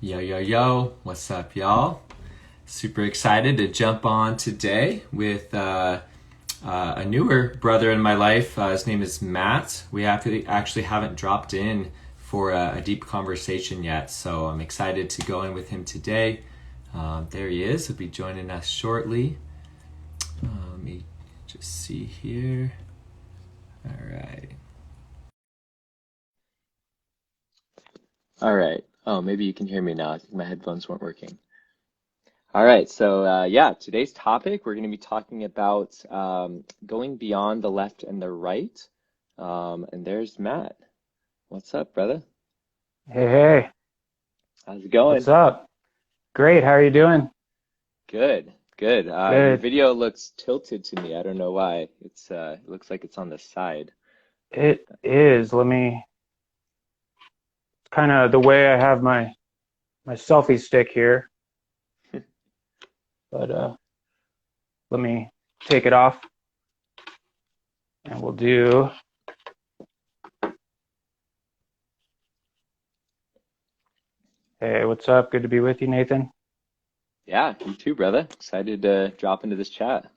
Yo, yo, yo, what's up, y'all? Super excited to jump on today with a newer brother in my life. His name is Matt. We actually haven't dropped in for a deep conversation yet, so I'm excited to go in with him today. There he is. He'll be joining us shortly. Let me just see here. All right. All right. Oh, maybe you can hear me now. I think my headphones weren't working. All right. So, today's topic, we're going to be talking about going beyond the left and the right. And there's Matt. What's up, brother? Hey, hey, How's it what's going? up? Great, how are you doing? Good, good. Your Good. video looks tilted to me. I don't know why. It looks like it's on the side. It is. Kind of the way I have my selfie stick here, but let me take it off and we'll do. Hey, what's up? Good to be with you, Nathan. Yeah, you too, brother. Excited to drop into this chat.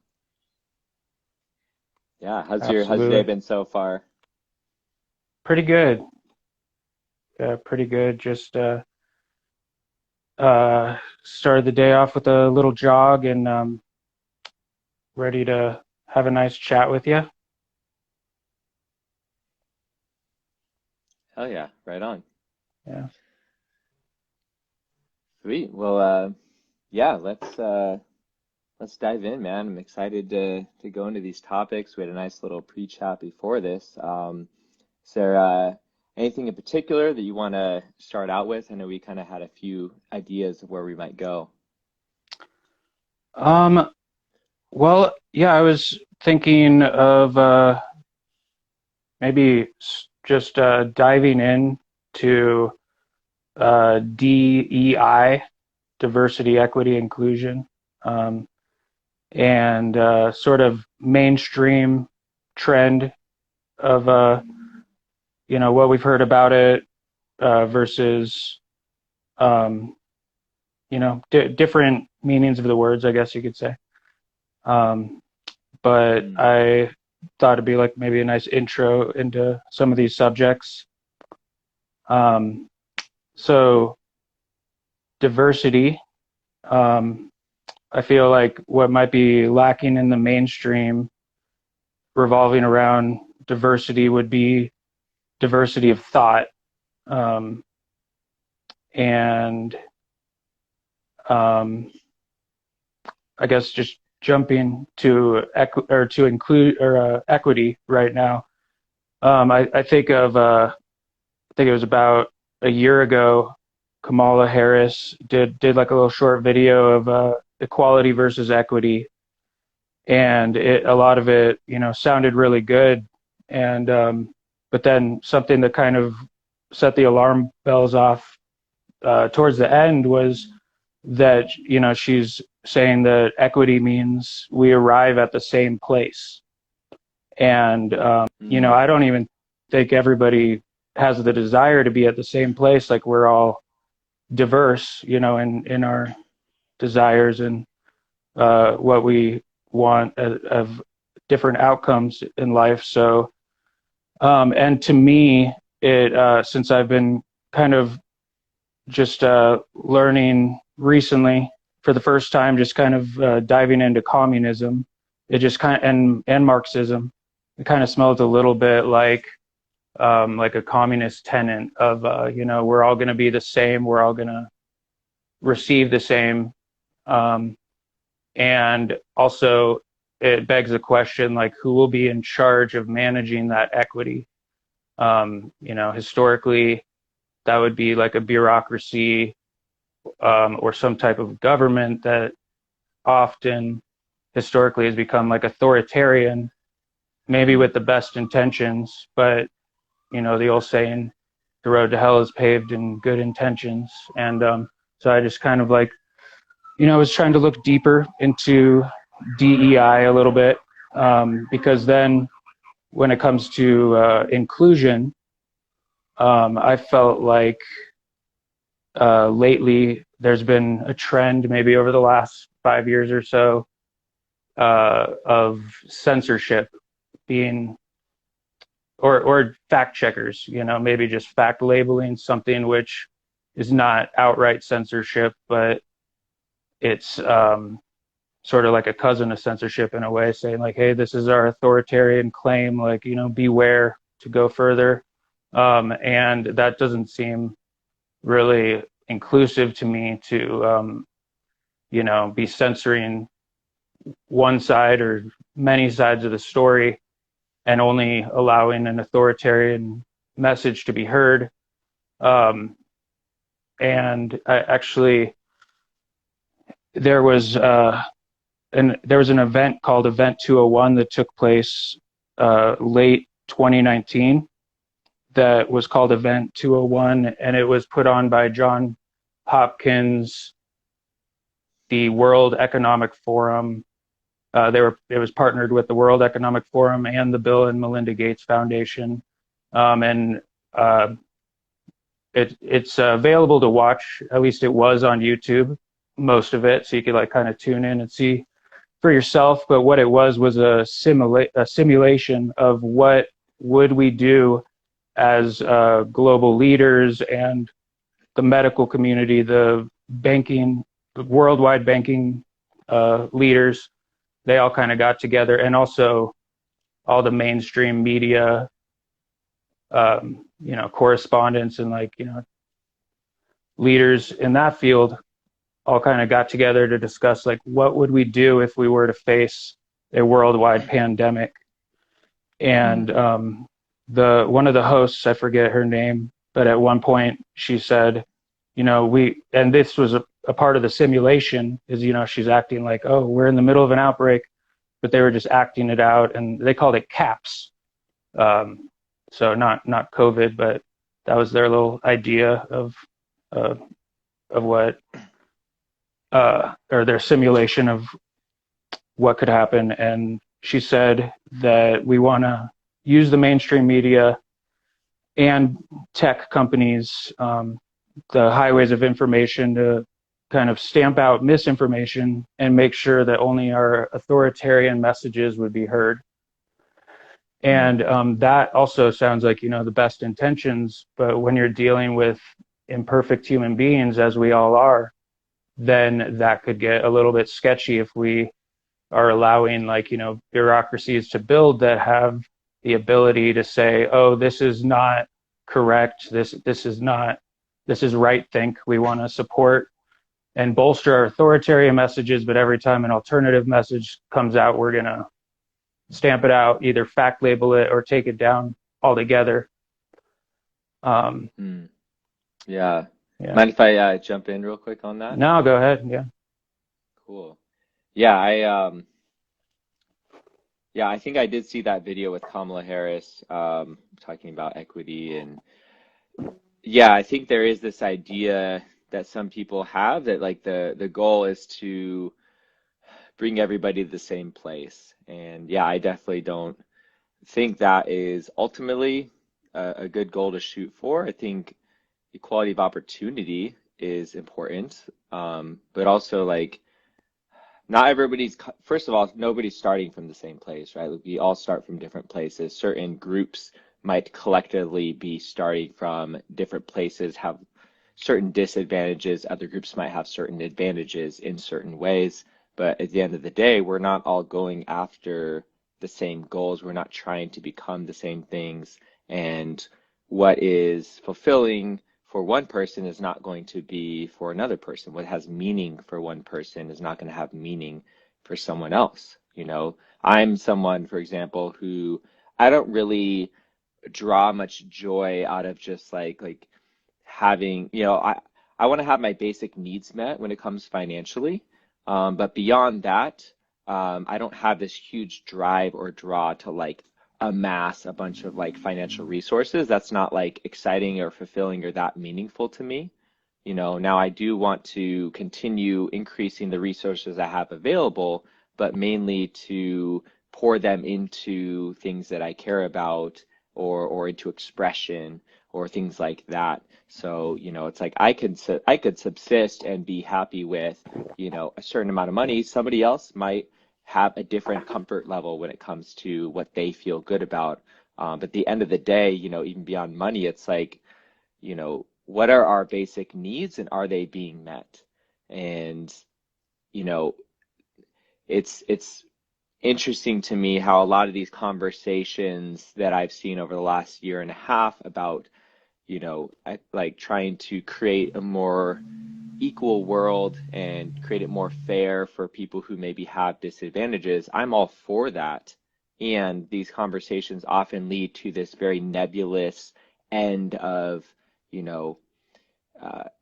Yeah, how's your day Absolutely. been so far? Pretty good. Pretty good. Just started the day off with a little jog and ready to have a nice chat with you. Hell yeah, right on. Yeah. Sweet. Well, yeah, let's dive in, man. I'm excited to go into these topics. We had a nice little pre-chat before this. Is there anything in particular that you want to start out with? I know we kind of had a few ideas of where we might go. Um, well, yeah, I was thinking of maybe just diving in to DEI, diversity, equity, inclusion, um, and sort of mainstream trend of what we've heard about it versus um, different meanings of the words, I guess you could say. Um, but Mm. I thought it'd be like maybe a nice intro into some of these subjects. Um, so diversity, um, I feel like what might be lacking in the mainstream revolving around diversity would be diversity of thought. Um, and um, I guess just jumping to to include or equity right now. I think of I think it was about a year ago. Kamala Harris did like a little short video of equality versus equity, and a lot of it sounded really good, and but then something that kind of set the alarm bells off towards the end was that she's saying that equity means we arrive at the same place, and Mm. I don't even think everybody has the desire to be at the same place. Like we're all diverse, in our desires and what we want of different outcomes in life. So, and to me, it since I've been kind of just learning recently for the first time, just kind of diving into communism, it just kind of and Marxism, it kind of smells a little bit like a communist tenet of we're all going to be the same, we're all going to receive the same, um, and also it begs the question like who will be in charge of managing that equity. Historically that would be like a bureaucracy, or some type of government that often historically has become like authoritarian, maybe Mm. with the best intentions, but the old saying, the road to hell is paved in good intentions. And so I just kind of like, I was trying to look deeper into DEI a little bit, because then when it comes to inclusion, I felt like lately there's been a trend, maybe over the last 5 years or so, of censorship being, or fact checkers, maybe just fact labeling something which is not outright censorship, but it's sort of like a cousin of censorship in a way, saying like, hey, this is our authoritarian claim, like, beware to go further. And that doesn't seem really inclusive to me to, be censoring one side or many sides of the story and only allowing an authoritarian message to be heard. And I actually, there was an event called Event 201 that took place late 2019 that was called Event 201, and it was put on by John Hopkins, the World Economic Forum. It was partnered with the World Economic Forum and the Bill and Melinda Gates Foundation, and it's available to watch. At least it was on YouTube, most of it, so you could like kind of tune in and see for yourself. But what it was a simulation of what would we do as global leaders and the medical community, the banking, the worldwide banking leaders. They all kind of got together, and also all the mainstream media, correspondents and leaders in that field all kind of got together to discuss like what would we do if we were to face a worldwide pandemic. And one of the hosts, I forget her name, but at one point she said, and this was a part of the simulation, is she's acting like, oh, we're in the middle of an outbreak, but they were just acting it out, and they called it CAPS. So not COVID, but that was their little idea of what, or their simulation of what could happen. And she said that we want to use the mainstream media and tech companies, the highways of information, to kind of stamp out misinformation and make sure that only our authoritarian messages would be heard. And that also sounds like, the best intentions, but when you're dealing with imperfect human beings, as we all are, then that could get a little bit sketchy if we are allowing bureaucracies to build that have the ability to say, oh, this is not correct, this is right think, we want to support and bolster our authoritarian messages, but every time an alternative message comes out, we're going to stamp it out, either fact label it or take it down altogether. Yeah. Yeah. Mind if I jump in real quick on that? No, go ahead. Yeah. Cool. Yeah, I think I did see that video with Kamala Harris talking about equity. And yeah, I think there is this idea that some people have that like the goal is to bring everybody to the same place. And yeah, I definitely don't think that is ultimately a good goal to shoot for. I think equality of opportunity is important, but also like not everybody's, first of all, nobody's starting from the same place, right? We all start from different places. Certain groups might collectively be starting from different places, have certain disadvantages. Other groups might have certain advantages in certain ways. But at the end of the day, we're not all going after the same goals. We're not trying to become the same things. And what is fulfilling for one person is not going to be for another person. What has meaning for one person is not going to have meaning for someone else. I'm someone, for example, who I don't really draw much joy out of just like having, I want to have my basic needs met when it comes financially. But beyond that, I don't have this huge drive or draw to like amass a bunch of like financial resources. That's not like exciting or fulfilling or that meaningful to me. Now I do want to continue increasing the resources I have available, but mainly to pour them into things that I care about or into expression or things like that. So, it's like I could subsist and be happy with, a certain amount of money. Somebody else might have a different comfort level when it comes to what they feel good about. But at the end of the day, even beyond money, it's like, what are our basic needs and are they being met? And, you know, it's interesting to me how a lot of these conversations that I've seen over the last year and a half about, like trying to create a more equal world and create it more fair for people who maybe have disadvantages. I'm all for that. And these conversations often lead to this very nebulous end of, you know,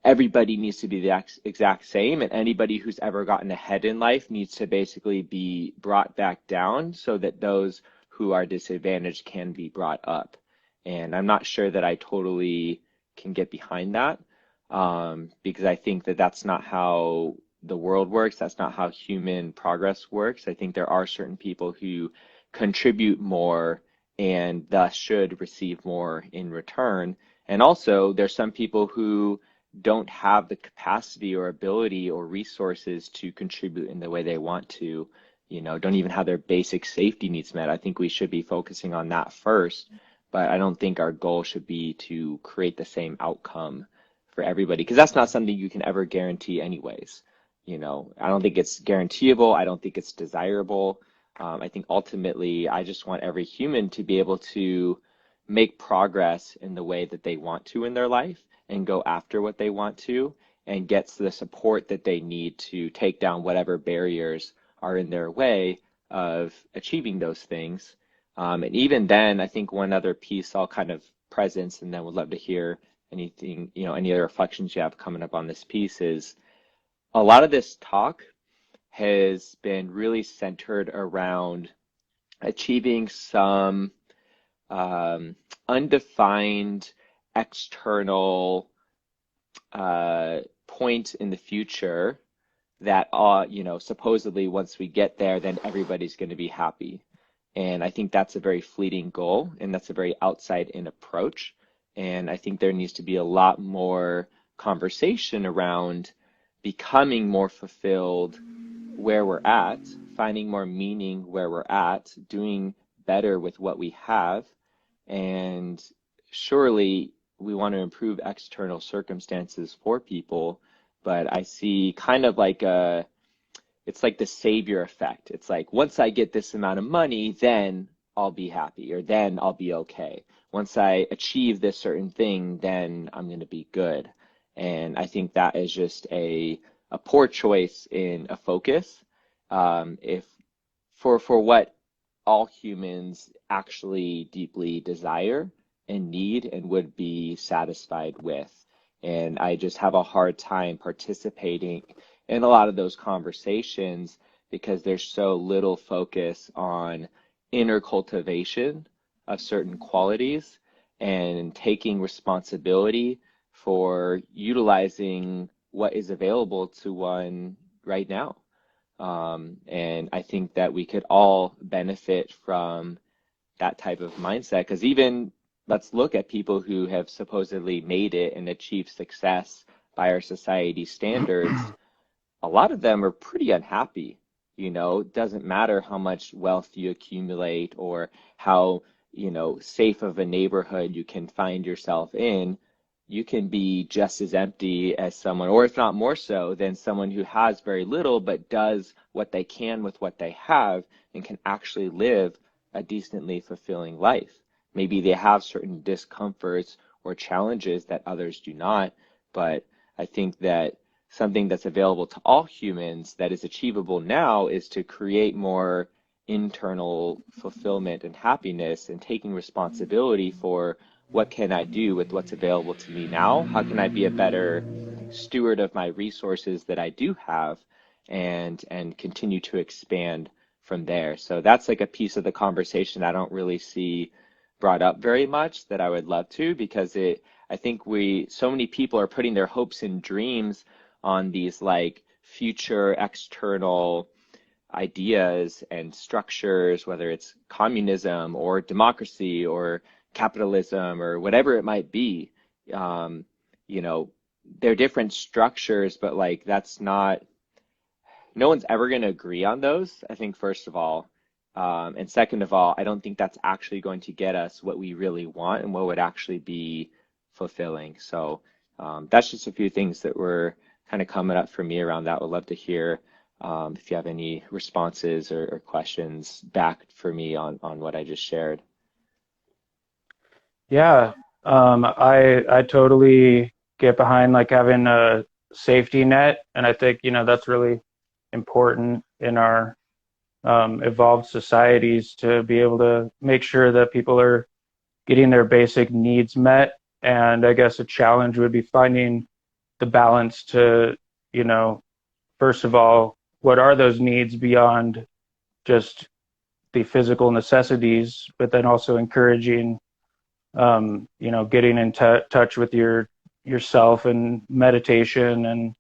everybody needs to be the exact same, and anybody who's ever gotten ahead in life needs to basically be brought back down so that those who are disadvantaged can be brought up. And I'm not sure that I totally can get behind that, because I think that that's not how the world works. That's not how human progress works. I think there are certain people who contribute more and thus should receive more in return. And also, there's some people who don't have the capacity or ability or resources to contribute in the way they want to, don't even have their basic safety needs met. I think we should be focusing on that first, but I don't think our goal should be to create the same outcome for everybody, because that's not something you can ever guarantee anyways. I don't think it's guaranteeable. I don't think it's desirable. I think ultimately, I just want every human to be able to make progress in the way that they want to in their life and go after what they want to and gets the support that they need to take down whatever barriers are in their way of achieving those things. And even then, I think one other piece I'll kind of presence, and then would love to hear anything, any other reflections you have coming up on this piece, is a lot of this talk has been really centered around achieving some undefined external point in the future that supposedly once we get there, then everybody's going to be happy. And I think that's a very fleeting goal, and that's a very outside-in approach. And I think there needs to be a lot more conversation around becoming more fulfilled where we're at, finding more meaning where we're at, doing better with what we have. And surely we want to improve external circumstances for people, but I see kind of like it's like the savior effect. It's like, once I get this amount of money, then I'll be happy, or then I'll be okay. Once I achieve this certain thing, then I'm going to be good. And I think that is just a poor choice in a focus. If for what all humans actually deeply desire and need and would be satisfied with. And I just have a hard time participating in a lot of those conversations because there's so little focus on inner cultivation of certain qualities and taking responsibility for utilizing what is available to one right now. And I think that we could all benefit from that type of mindset, because even let's look at people who have supposedly made it and achieved success by our society standards. A lot of them are pretty unhappy. It doesn't matter how much wealth you accumulate or how, safe of a neighborhood you can find yourself in. You can be just as empty as someone, or if not more so, than someone who has very little but does what they can with what they have and can actually live a decently fulfilling life. Maybe they have certain discomforts or challenges that others do not, but I think that something that's available to all humans that is achievable now is to create more internal fulfillment and happiness and taking responsibility for what can I do with what's available to me now? How can I be a better steward of my resources that I do have and continue to expand from there? So that's like a piece of the conversation I don't really see brought up very much that I would love to, because I think so many people are putting their hopes and dreams on these like future external ideas and structures, whether it's communism or democracy or capitalism or whatever it might be. You know, they're different structures, but like that's not, no one's ever going to agree on those, I think, first of all. And second of all, I don't think that's actually going to get us what we really want and what would actually be fulfilling. So that's just a few things that were kind of coming up for me around that. Would love to hear if you have any responses or questions back for me on what I just shared. Yeah, I totally get behind like having a safety net, and I think that's really important in our evolved societies to be able to make sure that people are getting their basic needs met. And I guess a challenge would be finding the balance to, first of all, what are those needs beyond just the physical necessities, but then also encouraging, getting in touch with yourself and meditation and,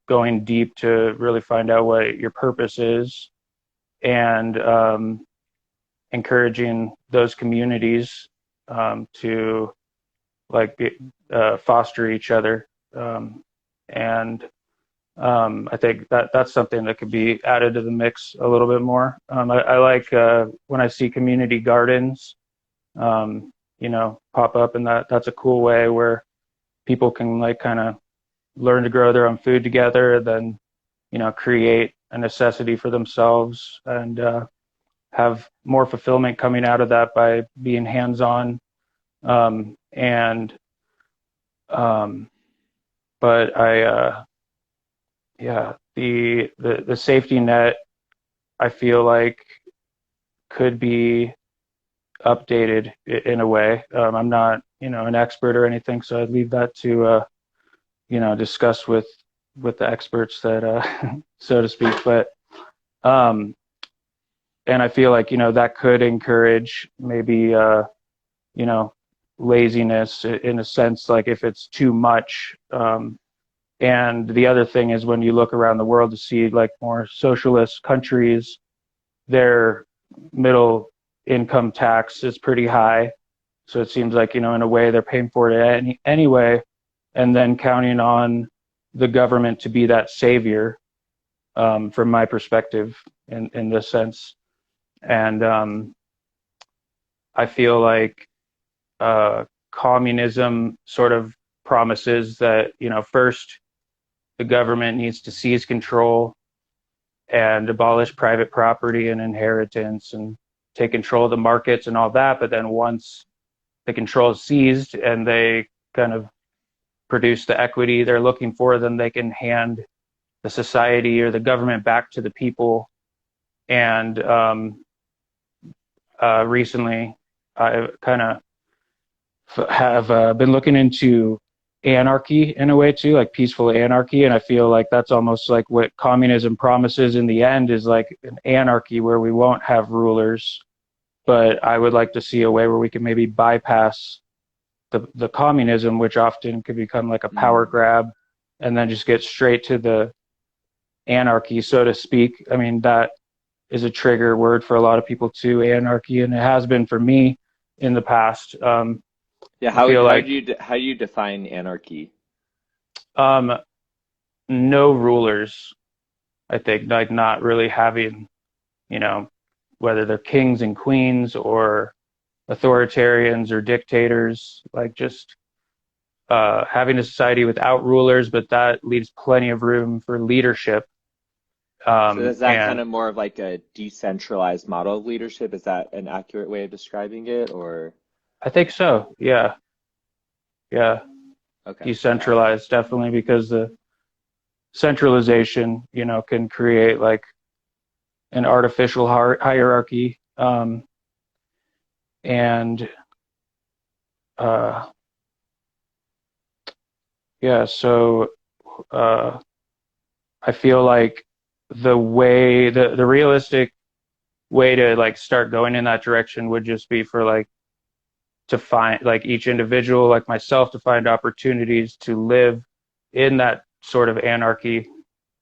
going deep to really find out what your purpose is, and encouraging those communities to like foster each other. And I think that's something that could be added to the mix a little bit more. I like when I see community gardens, pop up, and that's a cool way where people can like kind of learn to grow their own food together, then create a necessity for themselves, and have more fulfillment coming out of that by being hands-on. And but the safety net, I feel like, could be updated in a way. I'm not an expert or anything, so I'd leave that to discuss with the experts that so to speak. But and I feel like that could encourage maybe laziness in a sense, like if it's too much. And the other thing is, when you look around the world to see like more socialist countries, their middle income tax is pretty high. So it seems like, in a way they're paying for it anyway, and then counting on the government to be that savior, from my perspective in this sense. And I feel like communism sort of promises that, first the government needs to seize control and abolish private property and inheritance and take control of the markets and all that. But then once the control is seized and they kind of produce the equity they're looking for, then they can hand the society or the government back to the people. And recently, I kind of have been looking into anarchy in a way too, like peaceful anarchy. And I feel like that's almost like what communism promises in the end, is like an anarchy where we won't have rulers. But I would like to see a way where we can maybe bypass the communism, which often could become like a power grab, and then just get straight to the anarchy, so to speak. I mean, that is a trigger word for a lot of people too, anarchy, and it has been for me in the past. Yeah, how do you define anarchy? No rulers, I think, like not really having, whether they're kings and queens or authoritarians or dictators, like just having a society without rulers, but that leaves plenty of room for leadership. So is that kind of more of like a decentralized model of leadership? Is that an accurate way of describing it, or? I think so. Yeah. Okay. Decentralized, definitely, because the centralization, can create like an artificial hierarchy. And so I feel like the realistic way to like start going in that direction would just be for like to find like each individual like myself to find opportunities to live in that sort of anarchy,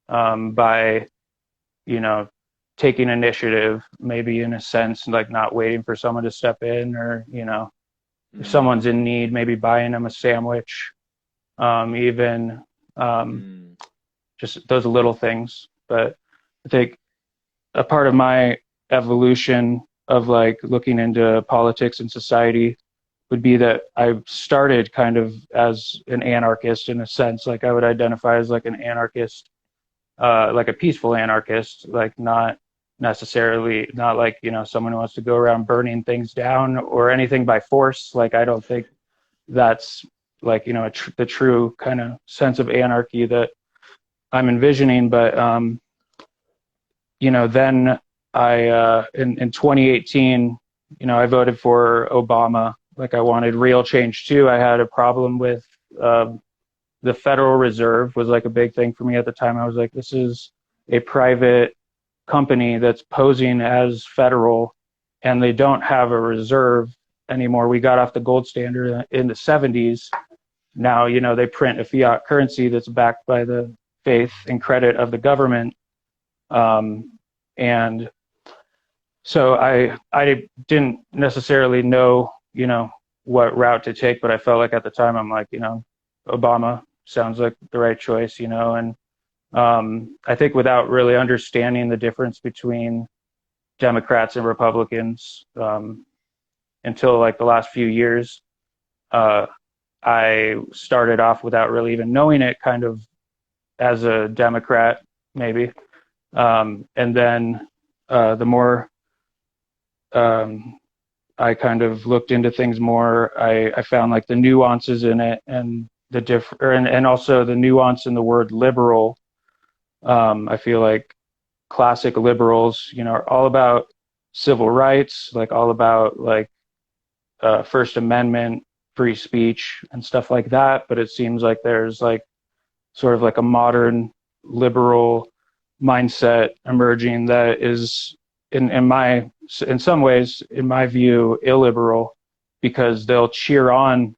by taking initiative, maybe in a sense, like not waiting for someone to step in, or, if someone's in need, maybe buying them a sandwich, even just those little things. But I think a part of my evolution of like looking into politics and society would be that I started kind of as an anarchist in a sense. Like I would identify as like an anarchist, like a peaceful anarchist, like not necessarily, not like, someone who wants to go around burning things down or anything by force. Like I don't think that's like, the true kind of sense of anarchy that I'm envisioning. But, then in 2018, I voted for Obama. Like I wanted real change too. I had a problem with the Federal Reserve was like a big thing for me at the time. I was like, this is a private company that's posing as federal, and they don't have a reserve anymore. We got off the gold standard in the 70s. Now, they print a fiat currency that's backed by the faith and credit of the government. And so I didn't necessarily know, what route to take, but I felt like at the time I'm like, Obama sounds like the right choice, and I think without really understanding the difference between Democrats and Republicans until like the last few years, I started off without really even knowing it, kind of as a Democrat, maybe. And then the more I kind of looked into things more, I found like the nuances in it, and and also the nuance in the word liberal. I feel like classic liberals, are all about civil rights, like all about like First Amendment, free speech and stuff like that. But it seems like there's like sort of like a modern liberal mindset emerging that is in some ways, in my view, illiberal, because they'll cheer on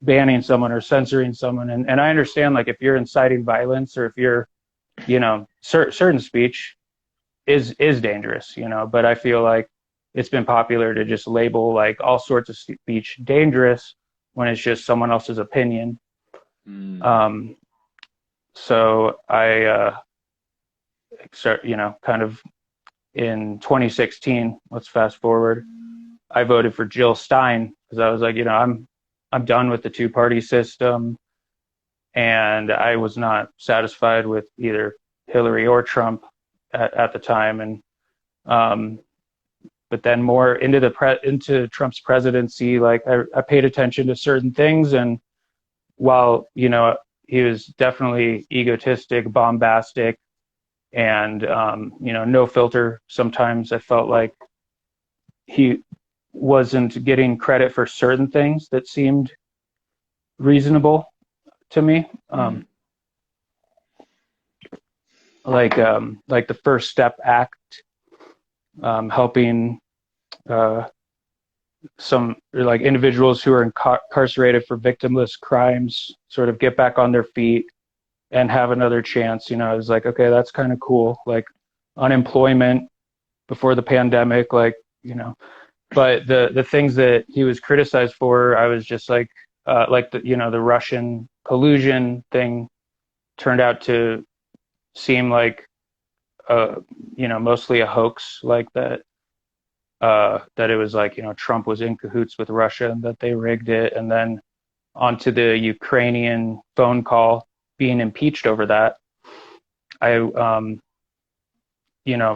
banning someone or censoring someone. And I understand, like, if you're inciting violence, or if you're, certain speech is dangerous, but I feel like it's been popular to just label like all sorts of speech dangerous when it's just someone else's opinion. So I start, kind of in 2016, let's fast forward, I voted for Jill Stein because I was like, I'm done with the two-party system, and I was not satisfied with either Hillary or Trump at the time. And but then more into Trump's presidency, like I paid attention to certain things, and while he was definitely egotistic, bombastic, and no filter, sometimes I felt like he wasn't getting credit for certain things that seemed reasonable to me. Like the First Step Act, helping some like individuals who are incarcerated for victimless crimes sort of get back on their feet and have another chance. I was like, okay, that's kind of cool. Like unemployment before the pandemic, like, but the things that he was criticized for, I was just like the Russian collusion thing turned out to seem like, mostly a hoax, like that it was like, Trump was in cahoots with Russia and that they rigged it. And then onto the Ukrainian phone call, being impeached over that. I,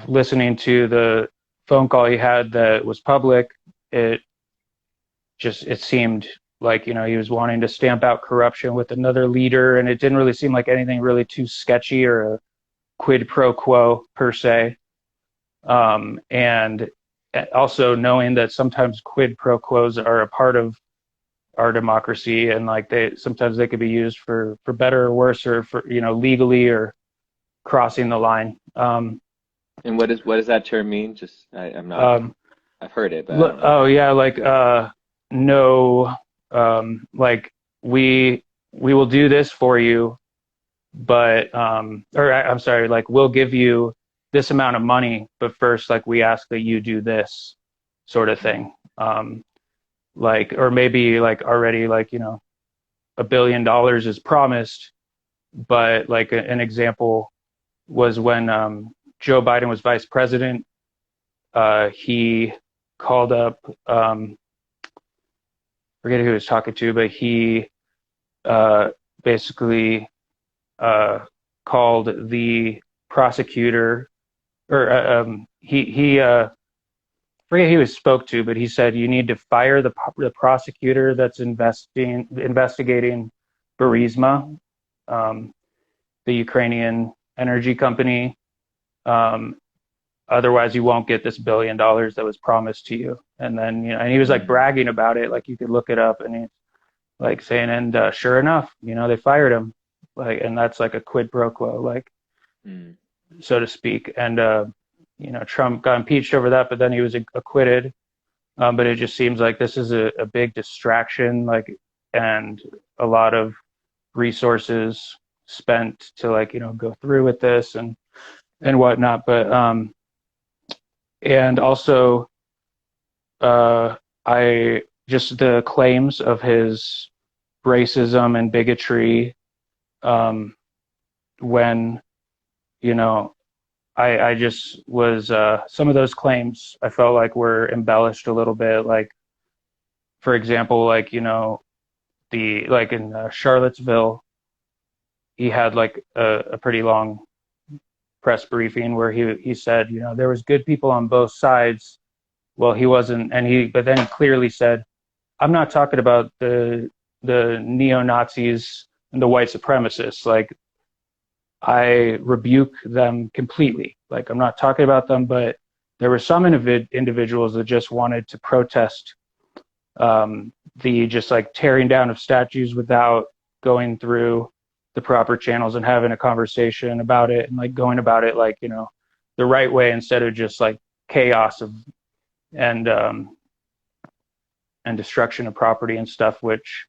listening to the phone call he had that was public, it seemed like, he was wanting to stamp out corruption with another leader, and it didn't really seem like anything really too sketchy or a quid pro quo per se. And also knowing that sometimes quid pro quos are a part of our democracy, and like sometimes they could be used for better or worse, or for legally or crossing the line. And what does that term mean? Just I'm not. I've heard it, but like no, like we will do this for you, but I'm sorry, like we'll give you this amount of money, but first, like, we ask that you do this sort of thing. Like, or maybe like already, like, $1 billion is promised, but like an example was when Joe Biden was vice president. He called up, forget who he was talking to, but he basically called the prosecutor, or he forget who he spoke to, but he said you need to fire the prosecutor that's investigating Burisma, the Ukrainian energy company. Otherwise, you won't get this $1 billion that was promised to you. And then, and he was like bragging about it, like you could look it up, and he's like saying, and sure enough, they fired him, like, and that's like a quid pro quo, like, so to speak. And Trump got impeached over that, but then he was acquitted. But it just seems like this is a big distraction, like, and a lot of resources spent to, like, go through with this and whatnot. But and also, I just the claims of his racism and bigotry, when, I just was, some of those claims I felt like were embellished a little bit. Like, for example, like, like in Charlottesville, he had like a pretty long press briefing where he said, there was good people on both sides. Well, he wasn't, but then he clearly said, I'm not talking about the neo-Nazis and the white supremacists. Like, I rebuke them completely. Like, I'm not talking about them, but there were some individuals that just wanted to protest the just like tearing down of statues without going through the proper channels and having a conversation about it, and like going about it, like, the right way, instead of just like chaos and destruction of property and stuff, which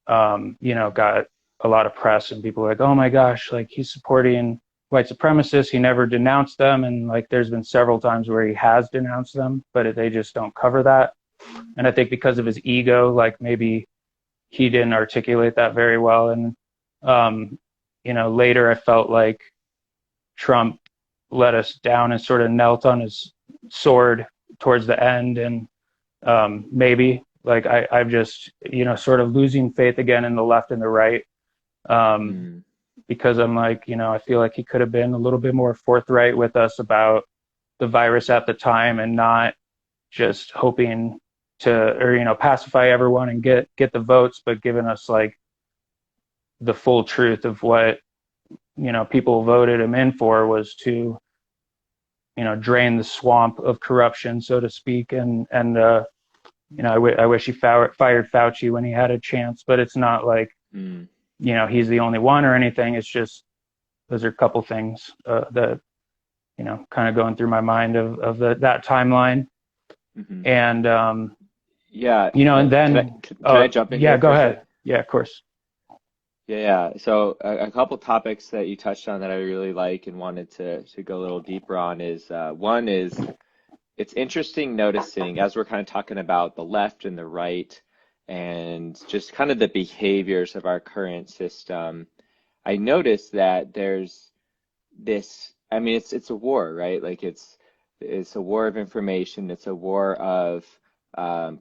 got a lot of press, and people were like, oh my gosh, like, he's supporting white supremacists. He never denounced them. And like, there's been several times where he has denounced them, but they just don't cover that. And I think because of his ego, like, maybe he didn't articulate that very well. And later I felt like Trump let us down and sort of knelt on his sword towards the end. And maybe like I'm just, sort of losing faith again in the left and the right. Because I'm like, I feel like he could have been a little bit more forthright with us about the virus at the time, and not just hoping to, or, pacify everyone and get the votes, but giving us like the full truth of what, people voted him in for, was to, drain the swamp of corruption, so to speak. And I wish he fired Fauci when he had a chance, but it's not like, he's the only one or anything. It's just, those are a couple things that, kind of going through my mind of that timeline. And, and then, can I jump in? Yeah, go ahead. Yeah, of course. Yeah. So a couple topics that you touched on that I really like and wanted to go a little deeper on is, one is, it's interesting noticing, as we're kind of talking about the left and the right and just kind of the behaviors of our current system, I noticed that there's this, I mean, it's a war, right? Like, it's a war of information. It's a war of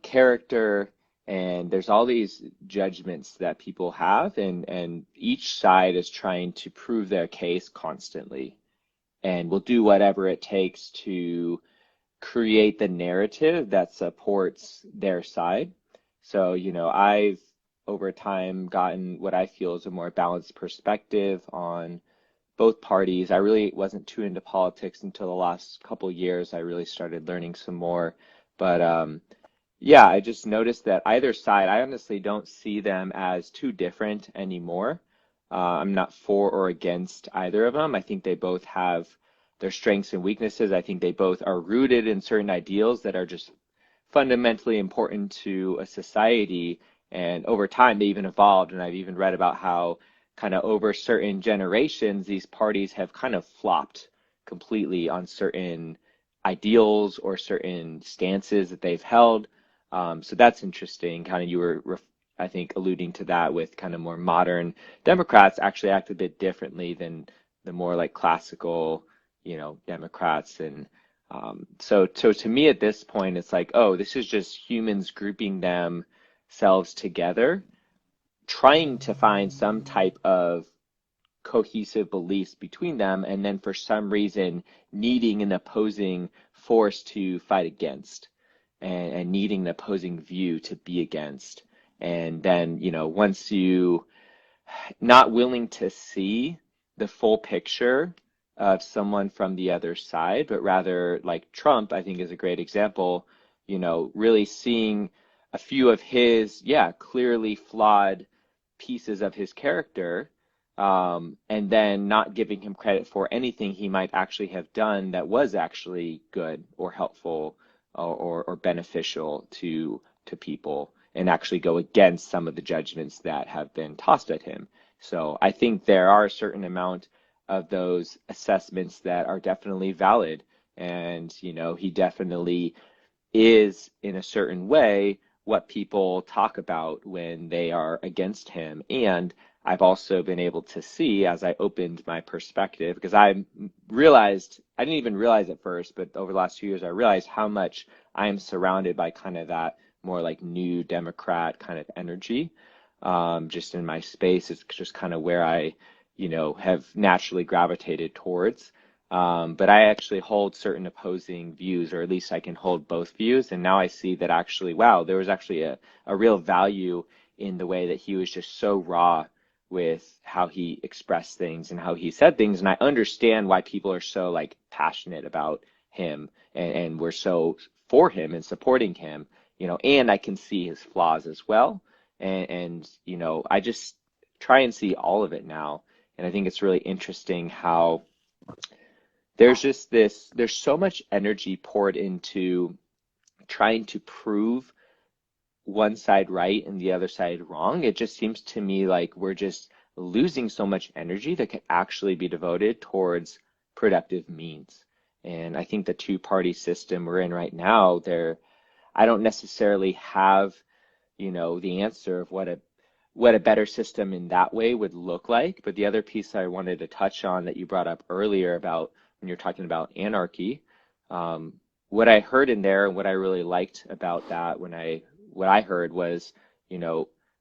character, and there's all these judgments that people have, and each side is trying to prove their case constantly, and will do whatever it takes to create the narrative that supports their side. So, I've over time gotten what I feel is a more balanced perspective on both parties. I really wasn't too into politics until the last couple years. I really started learning some more. But I just noticed that either side, I honestly don't see them as too different anymore. I'm not for or against either of them. I think they both have their strengths and weaknesses. I think they both are rooted in certain ideals that are just fundamentally important to a society. And over time, they even evolved. And I've even read about how kind of over certain generations, these parties have kind of flopped completely on certain ideals or certain stances that they've held. So that's interesting. Kind of you were, I think, alluding to that with kind of more modern Democrats actually act a bit differently than the more like classical, Democrats. And so to me at this point, it's like, oh, this is just humans grouping themselves together, trying to find some type of cohesive beliefs between them, and then for some reason needing an opposing force to fight against, and needing an opposing view to be against. And then, once you not willing to see the full picture of someone from the other side, but rather like Trump, I think is a great example, really seeing a few of his, clearly flawed pieces of his character, and then not giving him credit for anything he might actually have done that was actually good or helpful or beneficial to people, and actually go against some of the judgments that have been tossed at him. So I think there are a certain amount of those assessments that are definitely valid. And, he definitely is, in a certain way, what people talk about when they are against him. And I've also been able to see, as I opened my perspective, because I didn't even realize at first, but over the last 2 years, I realized how much I am surrounded by kind of that more like new Democrat kind of energy. Just in my space, it's just kind of where I, have naturally gravitated towards. But I actually hold certain opposing views, or at least I can hold both views. And now I see that actually, wow, there was actually a real value in the way that he was just so raw with how he expressed things and how he said things. And I understand why people are so like passionate about him, and we're so for him and supporting him, and I can see his flaws as well. And I just try and see all of it now. And I think it's really interesting how there's so much energy poured into trying to prove one side right and the other side wrong. It just seems to me like we're just losing so much energy that could actually be devoted towards productive means. And I think the two-party system we're in right now, I don't necessarily have, the answer of what a better system in that way would look like. But the other piece I wanted to touch on that you brought up earlier about when you're talking about anarchy, what I heard in there and what I really liked about that what I heard was,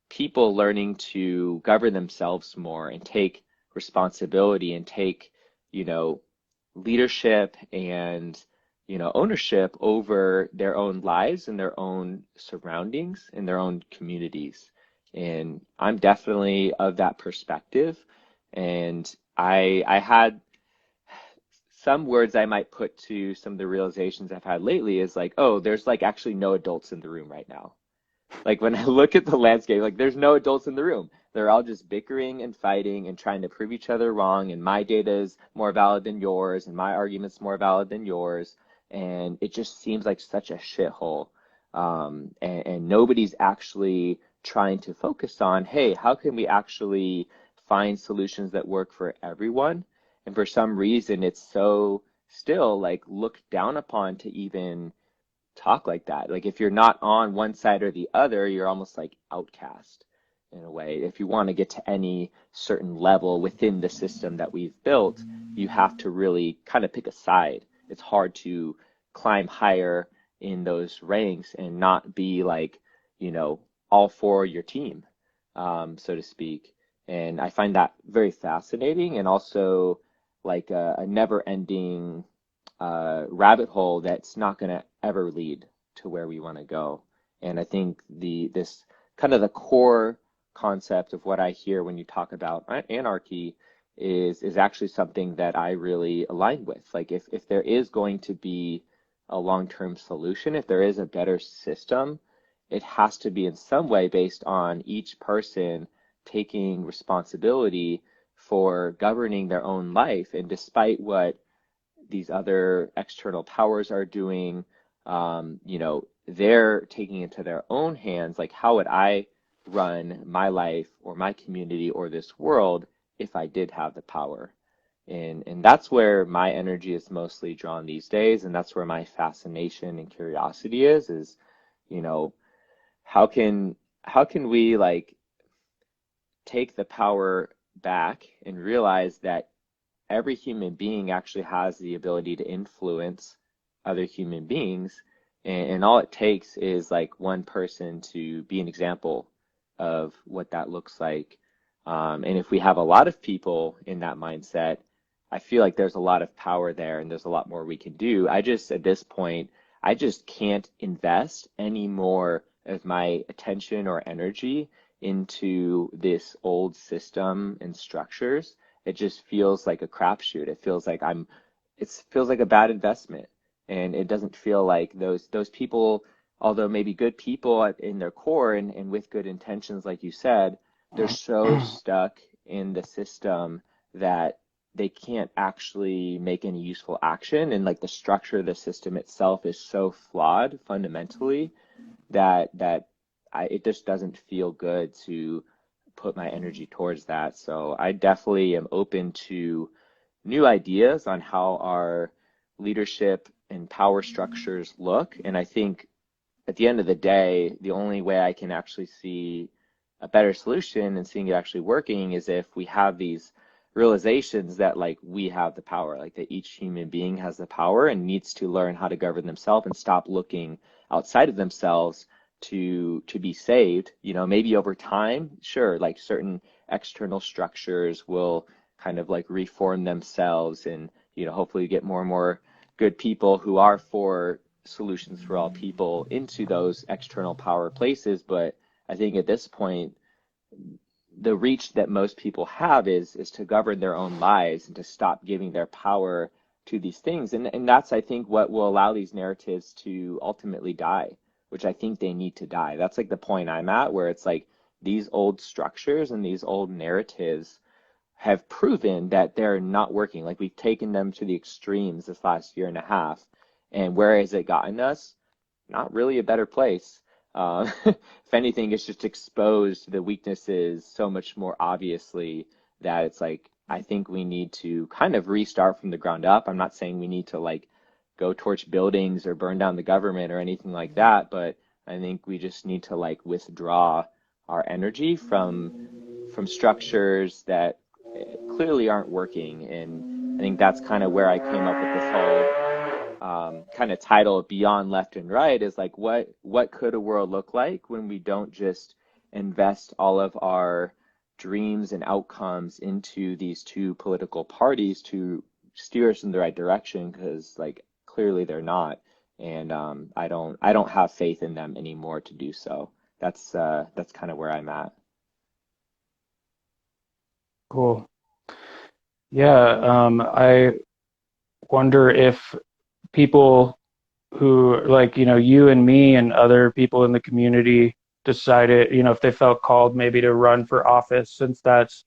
people learning to govern themselves more and take responsibility and take, leadership and, ownership over their own lives and their own surroundings and their own communities. And I'm definitely of that perspective. And I had some words I might put to some of the realizations I've had lately is like, oh, there's like actually no adults in the room right now. Like when I look at the landscape, like there's no adults in the room. They're all just bickering and fighting and trying to prove each other wrong. And my data is more valid than yours, and my argument's more valid than yours. And it just seems like such a shithole. And nobody's actually trying to focus on, hey, how can we actually find solutions that work for everyone? And for some reason, it's so still like looked down upon to even talk like that. Like if you're not on one side or the other, you're almost like outcast in a way. If you want to get to any certain level within the system that we've built, you have to really kind of pick a side. It's hard to climb higher in those ranks and not be like, all for your team, so to speak. And I find that very fascinating, and also like a never-ending rabbit hole that's not going to ever lead to where we want to go. And I think this kind of the core concept of what I hear when you talk about anarchy is actually something that I really align with. Like if there is going to be a long-term solution, if there is a better system, it has to be in some way based on each person taking responsibility for governing their own life. And despite what these other external powers are doing, they're taking into their own hands, like how would I run my life or my community or this world if I did have the power? And that's where my energy is mostly drawn these days, and that's where my fascination and curiosity is, you know, how can we like take the power back and realize that every human being actually has the ability to influence other human beings, and all it takes is like one person to be an example of what that looks like. And if we have a lot of people in that mindset, I feel like there's a lot of power there and there's a lot more we can do. I just, at this point, I just can't invest any more of my attention or energy into this old system and structures. It just feels like a crapshoot. It feels like it feels like a bad investment. And it doesn't feel like those people, although maybe good people in their core and with good intentions, like you said, they're so stuck in the system that they can't actually make any useful action. And like the structure of the system itself is so flawed fundamentally that it just doesn't feel good to put my energy towards that. So I definitely am open to new ideas on how our leadership and power structures look. And I think at the end of the day, the only way I can actually see a better solution and seeing it actually working is if we have these realizations that like we have the power, like that each human being has the power and needs to learn how to govern themselves and stop looking outside of themselves to be saved. You know, maybe over time, sure, like certain external structures will kind of like reform themselves, and you know, hopefully get more and more good people who are for solutions for all people into those external power places. But I think at this point, the reach that most people have is to govern their own lives and to stop giving their power to these things. And that's, I think, what will allow these narratives to ultimately die, which I think they need to die. That's like the point I'm at, where it's like these old structures and these old narratives have proven that they're not working. Like we've taken them to the extremes this last year and a half. And where has it gotten us? Not really a better place. If anything, it's just exposed the weaknesses so much more obviously that it's like, I think we need to kind of restart from the ground up. I'm not saying we need to like go torch buildings or burn down the government or anything like that, but I think we just need to like withdraw our energy from structures that clearly aren't working. And I think that's kind of where I came up with this whole kind of title Beyond Left and Right, is like what could a world look like when we don't just invest all of our dreams and outcomes into these two political parties to steer us in the right direction, because like clearly they're not. And I don't have faith in them anymore to do so. That's kind of where I'm at. Cool. Yeah, I wonder if people who, like, you and me and other people in the community decided, if they felt called maybe to run for office, since that's,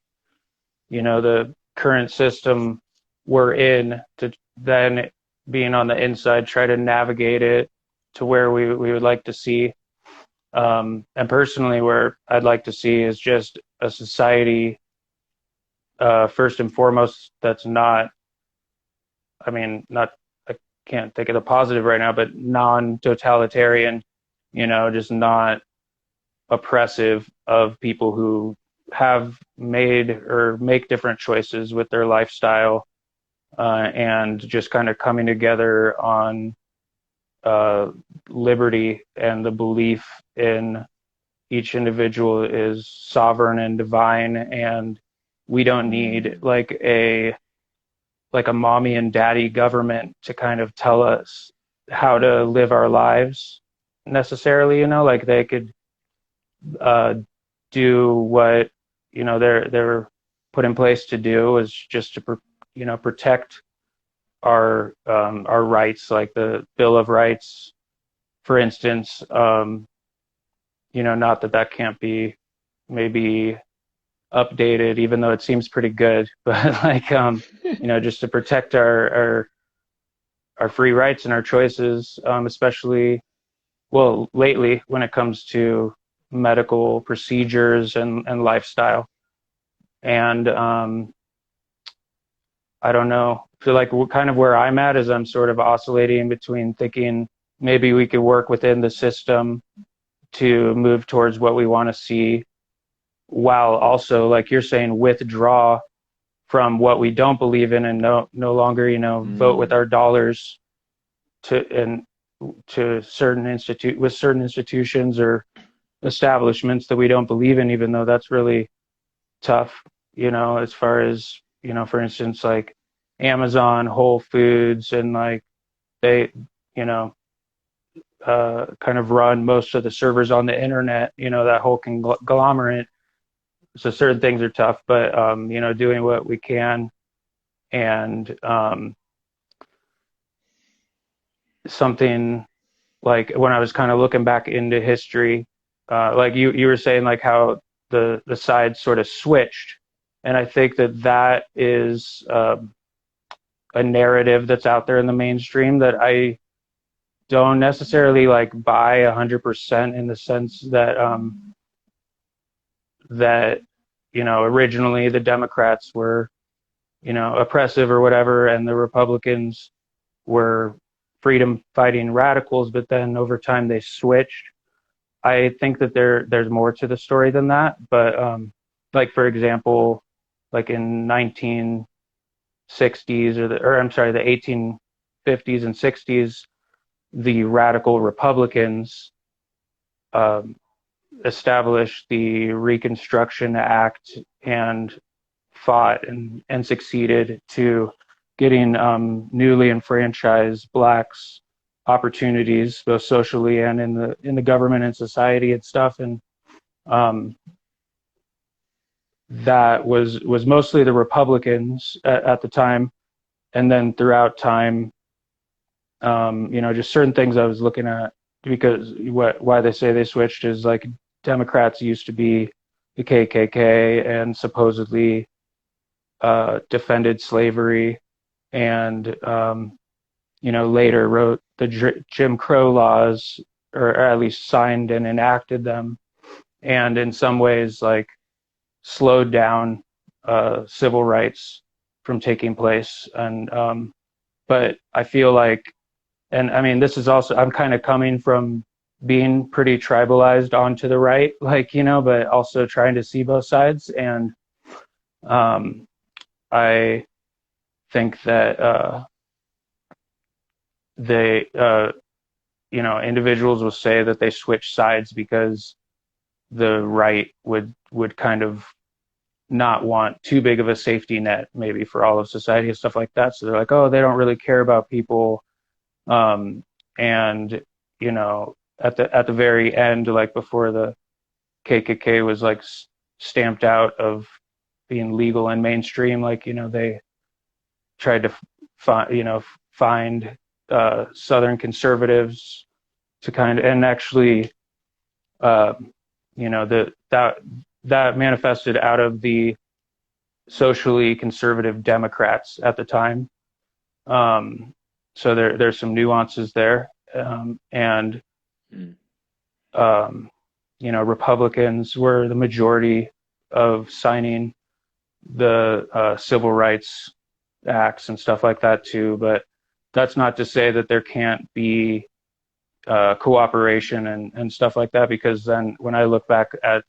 the current system we're in, to then being on the inside, try to navigate it to where we would like to see. And personally, where I'd like to see is just a society, first and foremost, that's not, not, I can't think of the positive right now, but non-totalitarian, just not oppressive of people who have made or make different choices with their lifestyle, and just kind of coming together on liberty and the belief in each individual is sovereign and divine, and we don't need like a mommy and daddy government to kind of tell us how to live our lives necessarily. Like they could do what they're put in place to do, is just to protect our rights, like the Bill of Rights, for instance. Not that can't be maybe updated, even though it seems pretty good, but like just to protect our free rights and our choices, especially, well, lately when it comes to medical procedures and lifestyle. And I don't know. I feel like kind of where I'm at is I'm sort of oscillating between thinking maybe we could work within the system to move towards what we want to see, while also, like you're saying, withdraw from what we don't believe in and no longer, vote with our dollars to certain institutions or establishments that we don't believe in, even though that's really tough, as far as, for instance, like Amazon, Whole Foods, and like they, kind of run most of the servers on the internet, that whole conglomerate. So certain things are tough, but, doing what we can. And something like when I was kind of looking back into history, like you were saying, like how the sides sort of switched. And I think that is a narrative that's out there in the mainstream that I don't necessarily like buy 100%, in the sense that originally the Democrats were, oppressive or whatever, and the Republicans were freedom fighting radicals, but then over time they switched. I think that there's more to the story than that, but like for example, like in 1960s the 1850s and 60s, the radical Republicans established the Reconstruction Act and fought and succeeded to getting newly enfranchised blacks opportunities, both socially and in the government and society and stuff. And that was mostly the Republicans at the time. And then throughout time, just certain things I was looking at, because why they say they switched is like Democrats used to be the KKK and supposedly defended slavery, and later wrote the Jim Crow laws, or at least signed and enacted them, and in some ways like slowed down civil rights from taking place. And but I feel like, and I mean, this is also, I'm kind of coming from being pretty tribalized onto the right, like, but also trying to see both sides. And I think that individuals will say that they switch sides because the right would kind of not want too big of a safety net maybe for all of society and stuff like that. So they're like, oh, they don't really care about people. And at the very end, like before the KKK was like stamped out of being legal and mainstream, like, they tried to find Southern conservatives to kind of, and actually that manifested out of the socially conservative Democrats at the time. So there's some nuances there. And Republicans were the majority of signing the Civil Rights Acts and stuff like that too. But that's not to say that there can't be cooperation and stuff like that, because then when I look back at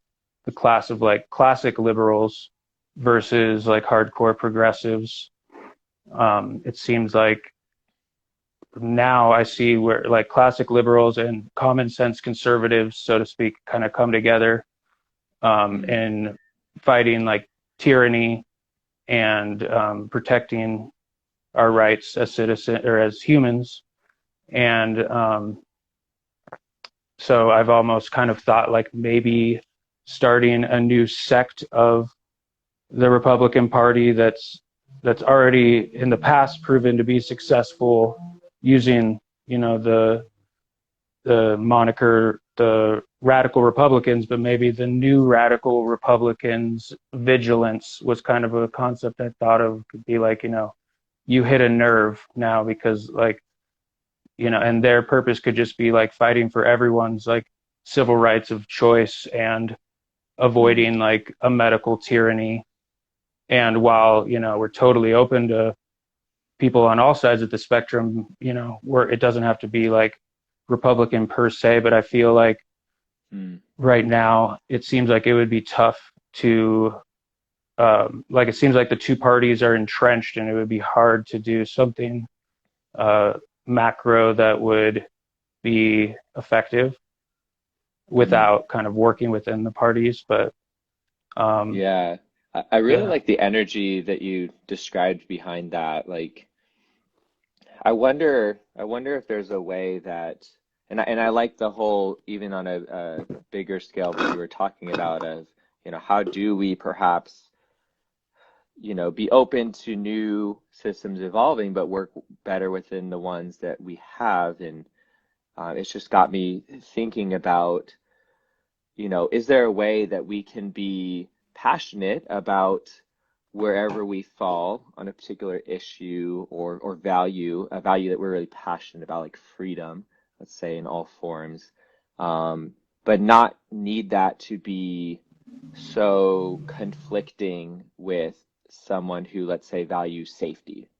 the class of like classic liberals versus like hardcore progressives, it seems like now I see where like classic liberals and common sense conservatives, so to speak, kind of come together in fighting like tyranny and protecting our rights as citizens or as humans. And so I've almost kind of thought like maybe starting a new sect of the Republican Party that's already in the past proven to be successful, using the moniker the radical Republicans, but maybe the new radical Republicans vigilance was kind of a concept I thought of. Could be like, you hit a nerve now, because like, and their purpose could just be like fighting for everyone's like civil rights of choice and avoiding like a medical tyranny. And while, we're totally open to people on all sides of the spectrum, where it doesn't have to be like Republican per se, but I feel like right now it seems like it would be tough to, like it seems like the two parties are entrenched, and it would be hard to do something macro that would be effective without kind of working within the parties. But Yeah, I really yeah. like the energy that you described behind that. Like, I wonder if there's a way that, and I like the whole, even on a bigger scale, what you were talking about of, how do we perhaps, be open to new systems evolving, but work better within the ones that we have. And it's just got me thinking about, is there a way that we can be passionate about wherever we fall on a particular issue or value, a value that we're really passionate about, like freedom, let's say in all forms, but not need that to be so conflicting with someone who, let's say, values safety.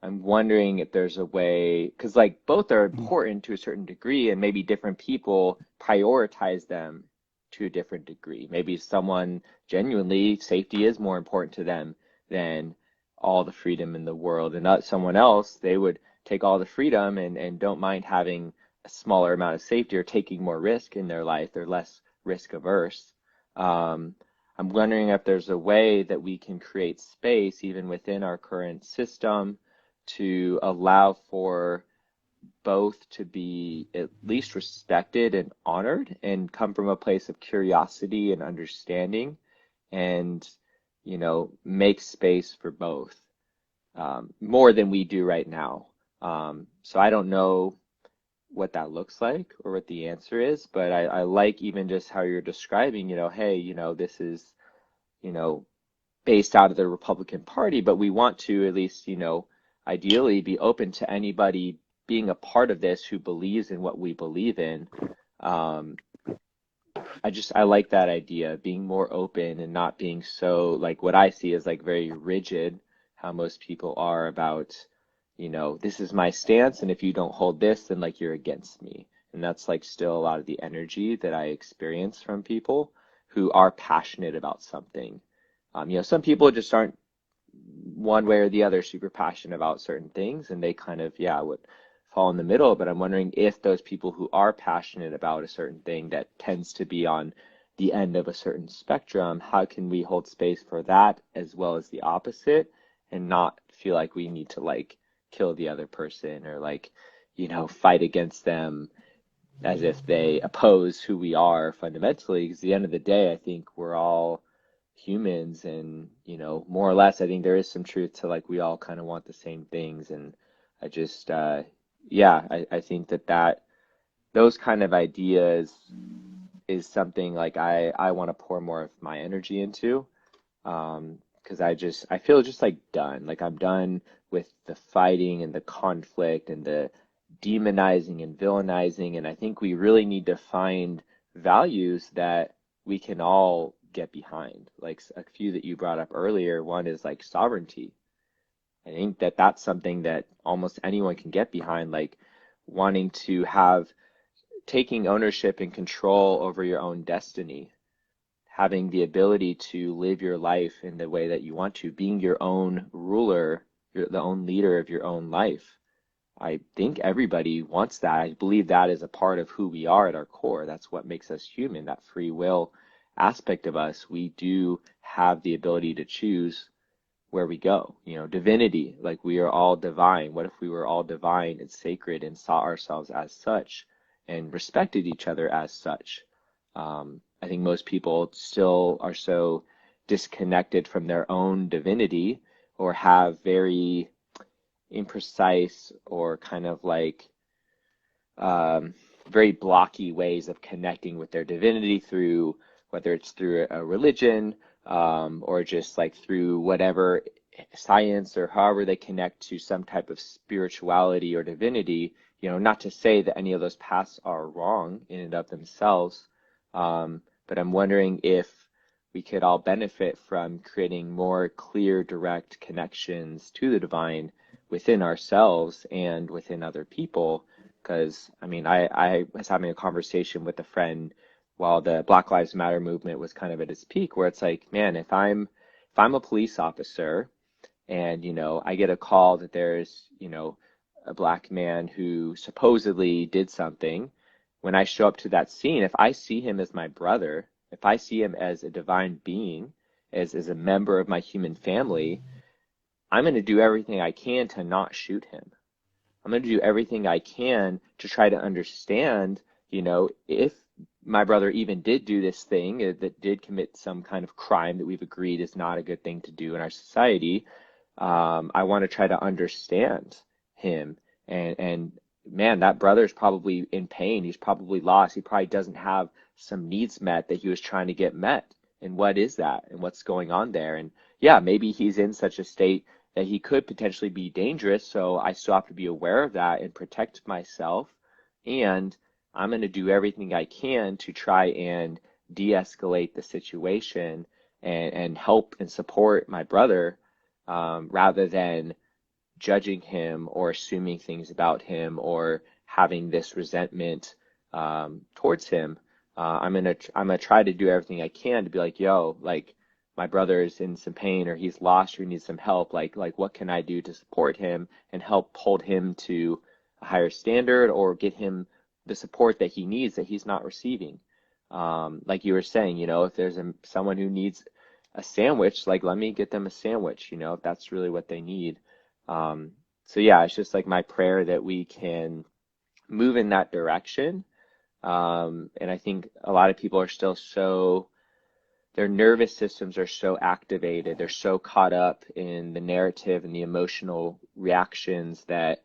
I'm wondering if there's a way, because like both are important to a certain degree, and maybe different people prioritize them to a different degree. Maybe someone genuinely safety is more important to them than all the freedom in the world, and not someone else, they would take all the freedom and don't mind having a smaller amount of safety or taking more risk in their life. They're less risk averse. Um, I'm wondering if there's a way that we can create space even within our current system to allow for both to be at least respected and honored and come from a place of curiosity and understanding, and make space for both, more than we do right now. So I don't know what that looks like or what the answer is, but I like even just how you're describing, hey, this is, you know, based out of the Republican Party, but we want to at least, ideally be open to anybody being a part of this who believes in what we believe in. Um, I like that idea, being more open and not being so, like, what I see as like very rigid, how most people are about, this is my stance, and if you don't hold this, then like you're against me. And that's like still a lot of the energy that I experience from people who are passionate about something. Some people just aren't one way or the other super passionate about certain things, and they kind of, yeah, would fall in the middle. But I'm wondering if those people who are passionate about a certain thing that tends to be on the end of a certain spectrum, how can we hold space for that as well as the opposite, and not feel like we need to like kill the other person or like, fight against them as if they oppose who we are fundamentally. Because at the end of the day, I think we're all humans, and more or less, I think there is some truth to like we all kind of want the same things. And I just yeah, I think that those kind of ideas is something like I want to pour more of my energy into, because I feel just like done, like I'm done with the fighting and the conflict and the demonizing and villainizing. And I think we really need to find values that we can all get behind, like a few that you brought up earlier. One is like sovereignty. I think that that's something that almost anyone can get behind, like wanting to have, taking ownership and control over your own destiny, having the ability to live your life in the way that you want to, being your own ruler, you're the own leader of your own life. I think everybody wants that. I believe that is a part of who we are at our core. That's what makes us human, that free will aspect of us. We do have the ability to choose where we go. Divinity, like we are all divine. What if we were all divine and sacred and saw ourselves as such and respected each other as such? I think most people still are so disconnected from their own divinity, or have very imprecise or kind of like very blocky ways of connecting with their divinity, through whether it's through a religion, or just like through whatever science, or however they connect to some type of spirituality or divinity. Not to say that any of those paths are wrong in and of themselves, but I'm wondering if we could all benefit from creating more clear, direct connections to the divine, within ourselves and within other people. Because, I mean, I was having a conversation with a friend while the Black Lives Matter movement was kind of at its peak, where it's like, man, if I'm a police officer and, I get a call that there's, a black man who supposedly did something, when I show up to that scene, if I see him as my brother, if I see him as a divine being, as a member of my human family, I'm going to do everything I can to not shoot him. I'm going to do everything I can to try to understand, if my brother even did do this thing that did commit some kind of crime that we've agreed is not a good thing to do in our society. I want to try to understand him. And man, that brother's probably in pain. He's probably lost. He probably doesn't have some needs met that he was trying to get met. And what is that? And what's going on there? And yeah, maybe he's in such a state that he could potentially be dangerous. So I still have to be aware of that and protect myself. And I'm going to do everything I can to try and de-escalate the situation and help and support my brother, rather than judging him or assuming things about him or having this resentment towards him. I'm gonna try to do everything I can to be like, yo, like my brother is in some pain or he's lost or he needs some help. Like what can I do to support him and help hold him to a higher standard or get him the support that he needs that he's not receiving. Like you were saying, if there's someone who needs a sandwich, like let me get them a sandwich, if that's really what they need. So yeah, it's just like my prayer that we can move in that direction. And I think a lot of people are still their nervous systems are so activated. They're so caught up in the narrative and the emotional reactions that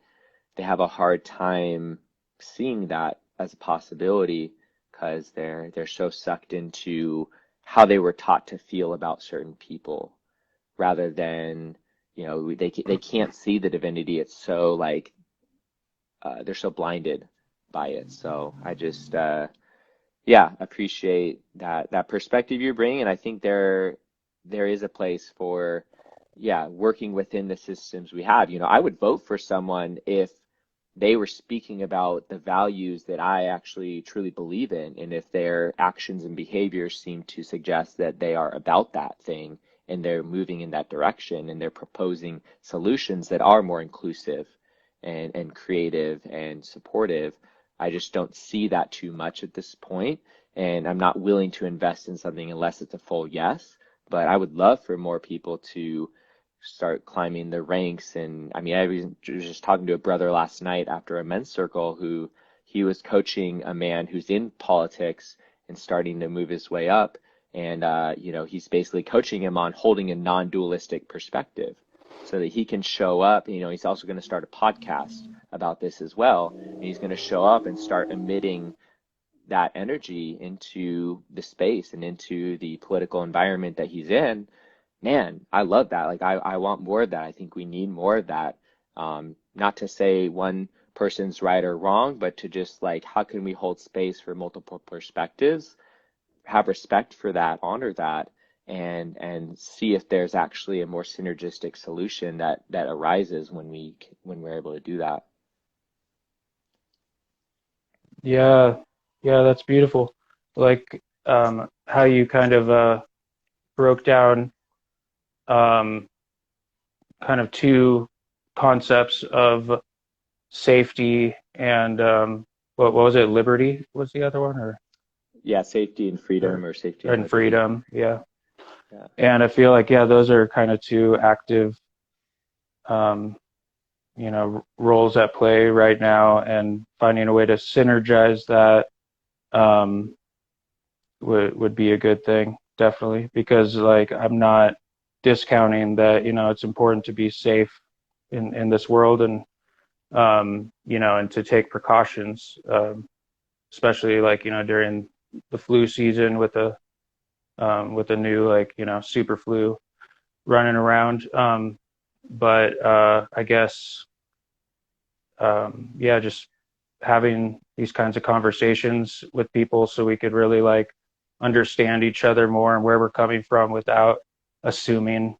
they have a hard time seeing that as a possibility because they're so sucked into how they were taught to feel about certain people rather than, they can't see the divinity. It's so like, they're so blinded by it. So I just, appreciate that perspective you're bringing. And I think there is a place for, working within the systems we have. I would vote for someone if they were speaking about the values that I actually truly believe in. And if their actions and behaviors seem to suggest that they are about that thing and they're moving in that direction and they're proposing solutions that are more inclusive and creative and supportive, I just don't see that too much at this point. And I'm not willing to invest in something unless it's a full yes. But I would love for more people to start climbing the ranks. And I mean, I was just talking to a brother last night after a men's circle who he was coaching a man who's in politics and starting to move his way up. And, he's basically coaching him on holding a non-dualistic perspective so that he can show up. He's also going to start a podcast about this as well. And he's going to show up and start emitting that energy into the space and into the political environment that he's in. Man, I love that. Like, I want more of that. I think we need more of that. Not to say one person's right or wrong, but to just like, how can we hold space for multiple perspectives, have respect for that, honor that, and see if there's actually a more synergistic solution that arises when we're able to do that. Yeah, that's beautiful. Like how you kind of broke down kind of two concepts of safety and what was it? Liberty was the other one, or Safety and freedom, or safety and freedom. Yeah. Yeah. And I feel like those are kind of two active roles at play right now, and finding a way to synergize that would be a good thing, definitely, because like I'm not discounting that it's important to be safe in this world, and and to take precautions, especially like during the flu season with the new like super flu running around, but I guess just having these kinds of conversations with people so we could really like understand each other more and where we're coming from without assuming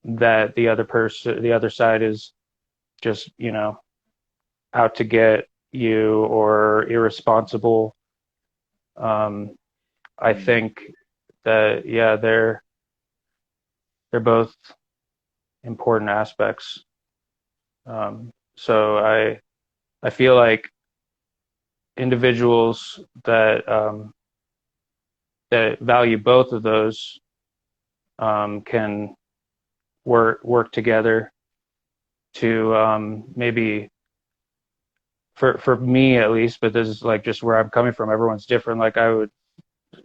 that the other side is just, out to get you or irresponsible. I Mm. think that, yeah, they're both important aspects. So I feel like individuals that value both of those can work together to maybe for me at least, but this is like just where I'm coming from. Everyone's different. Like I would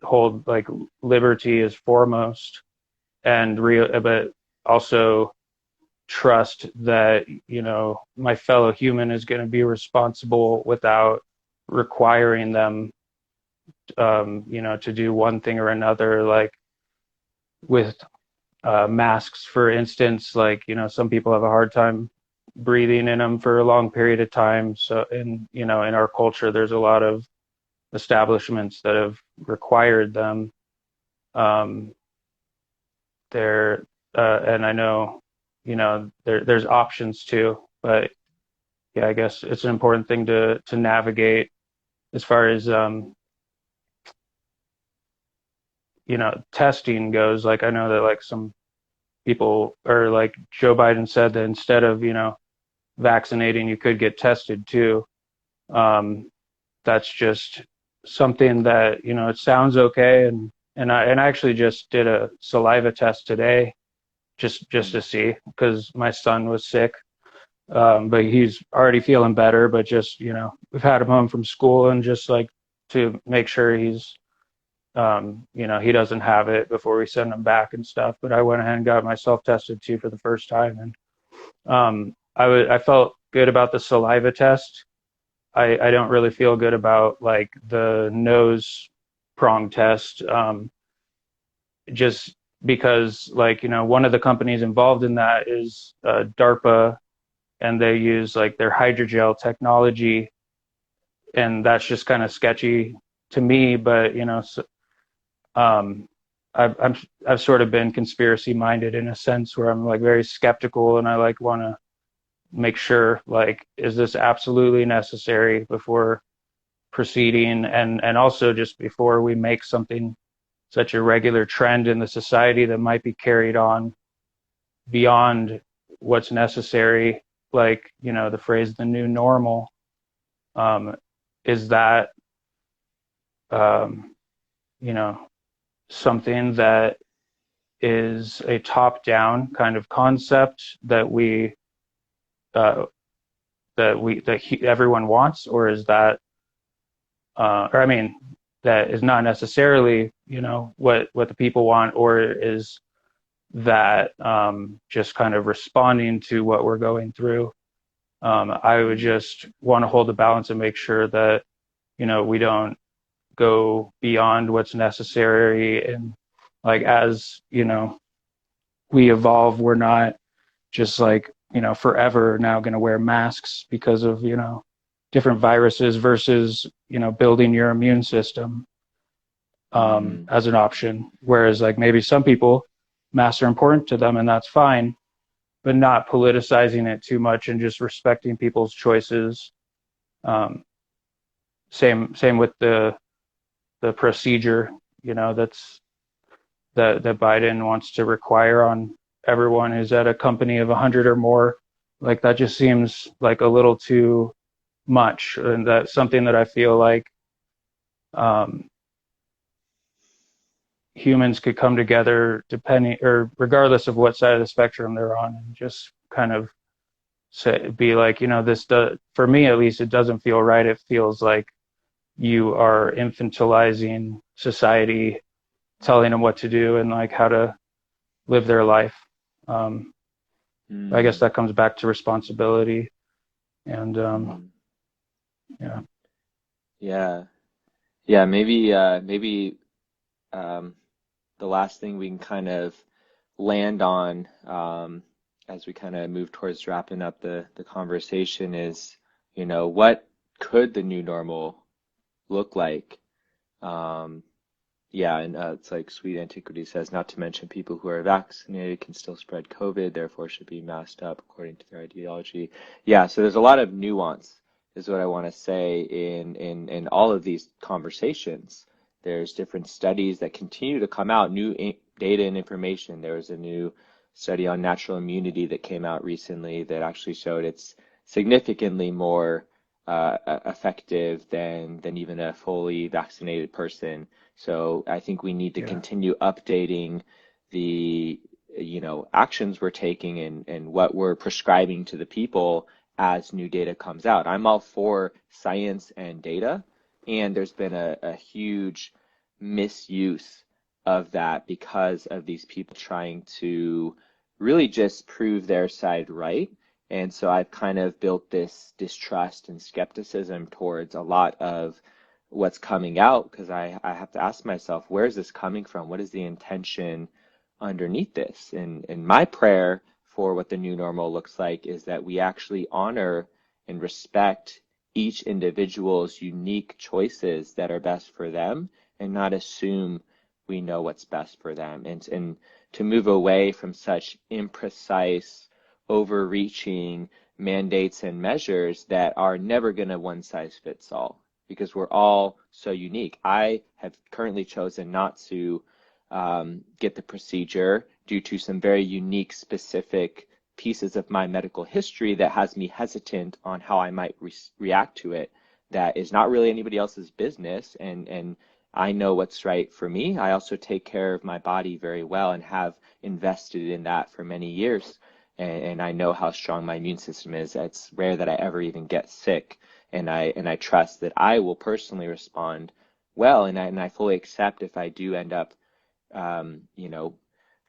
hold like liberty is foremost, and real, but also trust that my fellow human is going to be responsible without requiring them to do one thing or another, like with masks, for instance. Like some people have a hard time breathing in them for a long period of time. So in our culture, there's a lot of establishments that have required them. Um, there and I know there's options too, but yeah, I guess it's an important thing to navigate as far as testing goes. Like I know that like some people, or like Joe Biden said that instead of vaccinating, you could get tested too. um that's just something that it sounds okay, and I actually just did a saliva test today, just Mm. to see, because my son was sick. But he's already feeling better. But just we've had him home from school, and just like to make sure he's he doesn't have it before we send him back and stuff. But I went ahead and got myself tested too for the first time, and I felt good about the saliva test. I don't really feel good about like the nose prong test, just because like one of the companies involved in that is DARPA, and they use like their hydrogel technology, and that's just kind of sketchy to me. But so, um, I've sort of been conspiracy minded in a sense, where I'm like very skeptical, and I like want to make sure, like, is this absolutely necessary before proceeding, and also just before we make something such a regular trend in the society that might be carried on beyond what's necessary, like the phrase "the new normal." um, is that um, you know something that is a top-down kind of concept that uh, everyone wants, or is that or I mean, that is not necessarily what the people want, or is that just kind of responding to what we're going through? I would Mm. just want to hold the balance and make sure that we don't go beyond what's necessary, and like as we evolve, we're not just like forever now going to wear masks because of different viruses, versus building your immune system Mm. as an option. Whereas like maybe some people, masks are important to them, and that's fine, but not politicizing it too much and just respecting people's choices. um, same with the procedure that's that Biden wants to require on everyone who's at a company of 100 or more. Like that just seems like a little too much, and that's something that I feel like um, humans could come together, depending or regardless of what side of the spectrum they're on, and just kind of be like, this does, for me at least, it doesn't feel right. It feels like you are infantilizing society, telling them what to do and like how to live their life. Um, I guess Mm. that comes back to responsibility, and Mm. yeah. Yeah. Yeah, maybe um, the last thing we can kind of land on, as we kind of move towards wrapping up the conversation is, what could the new normal look like? Um, Yeah, and it's like Sweet Antiquity says, not to mention people who are vaccinated can still spread COVID, therefore should be masked up according to their ideology. Yeah, so there's a lot of nuance, is what I want to say in all of these conversations. There's different studies that continue to come out, data and information. There was a new study on natural immunity that came out recently that actually showed it's significantly more effective than even a fully vaccinated person. So I think we need to Yeah. continue updating the, actions we're taking and what we're prescribing to the people as new data comes out. I'm all for science and data, and there's been a huge misuse of that because of these people trying to really just prove their side right. And so I've kind of built this distrust and skepticism towards a lot of what's coming out because I have to ask myself, where is this coming from? What is the intention underneath this? And my prayer for what the new normal looks like is that we actually honor and respect each individual's unique choices that are best for them and not assume we know what's best for them. And to move away from such imprecise, overreaching mandates and measures that are never going to one size fits all because we're all so unique. I have currently chosen not to get the procedure due to some very unique, specific pieces of my medical history that has me hesitant on how I might react to it. That is not really anybody else's business, and I know what's right for me. I also take care of my body very well and have invested in that for many years. And I know how strong my immune system is. It's rare that I ever even get sick, and I trust that I will personally respond well, and I fully accept if I do end up,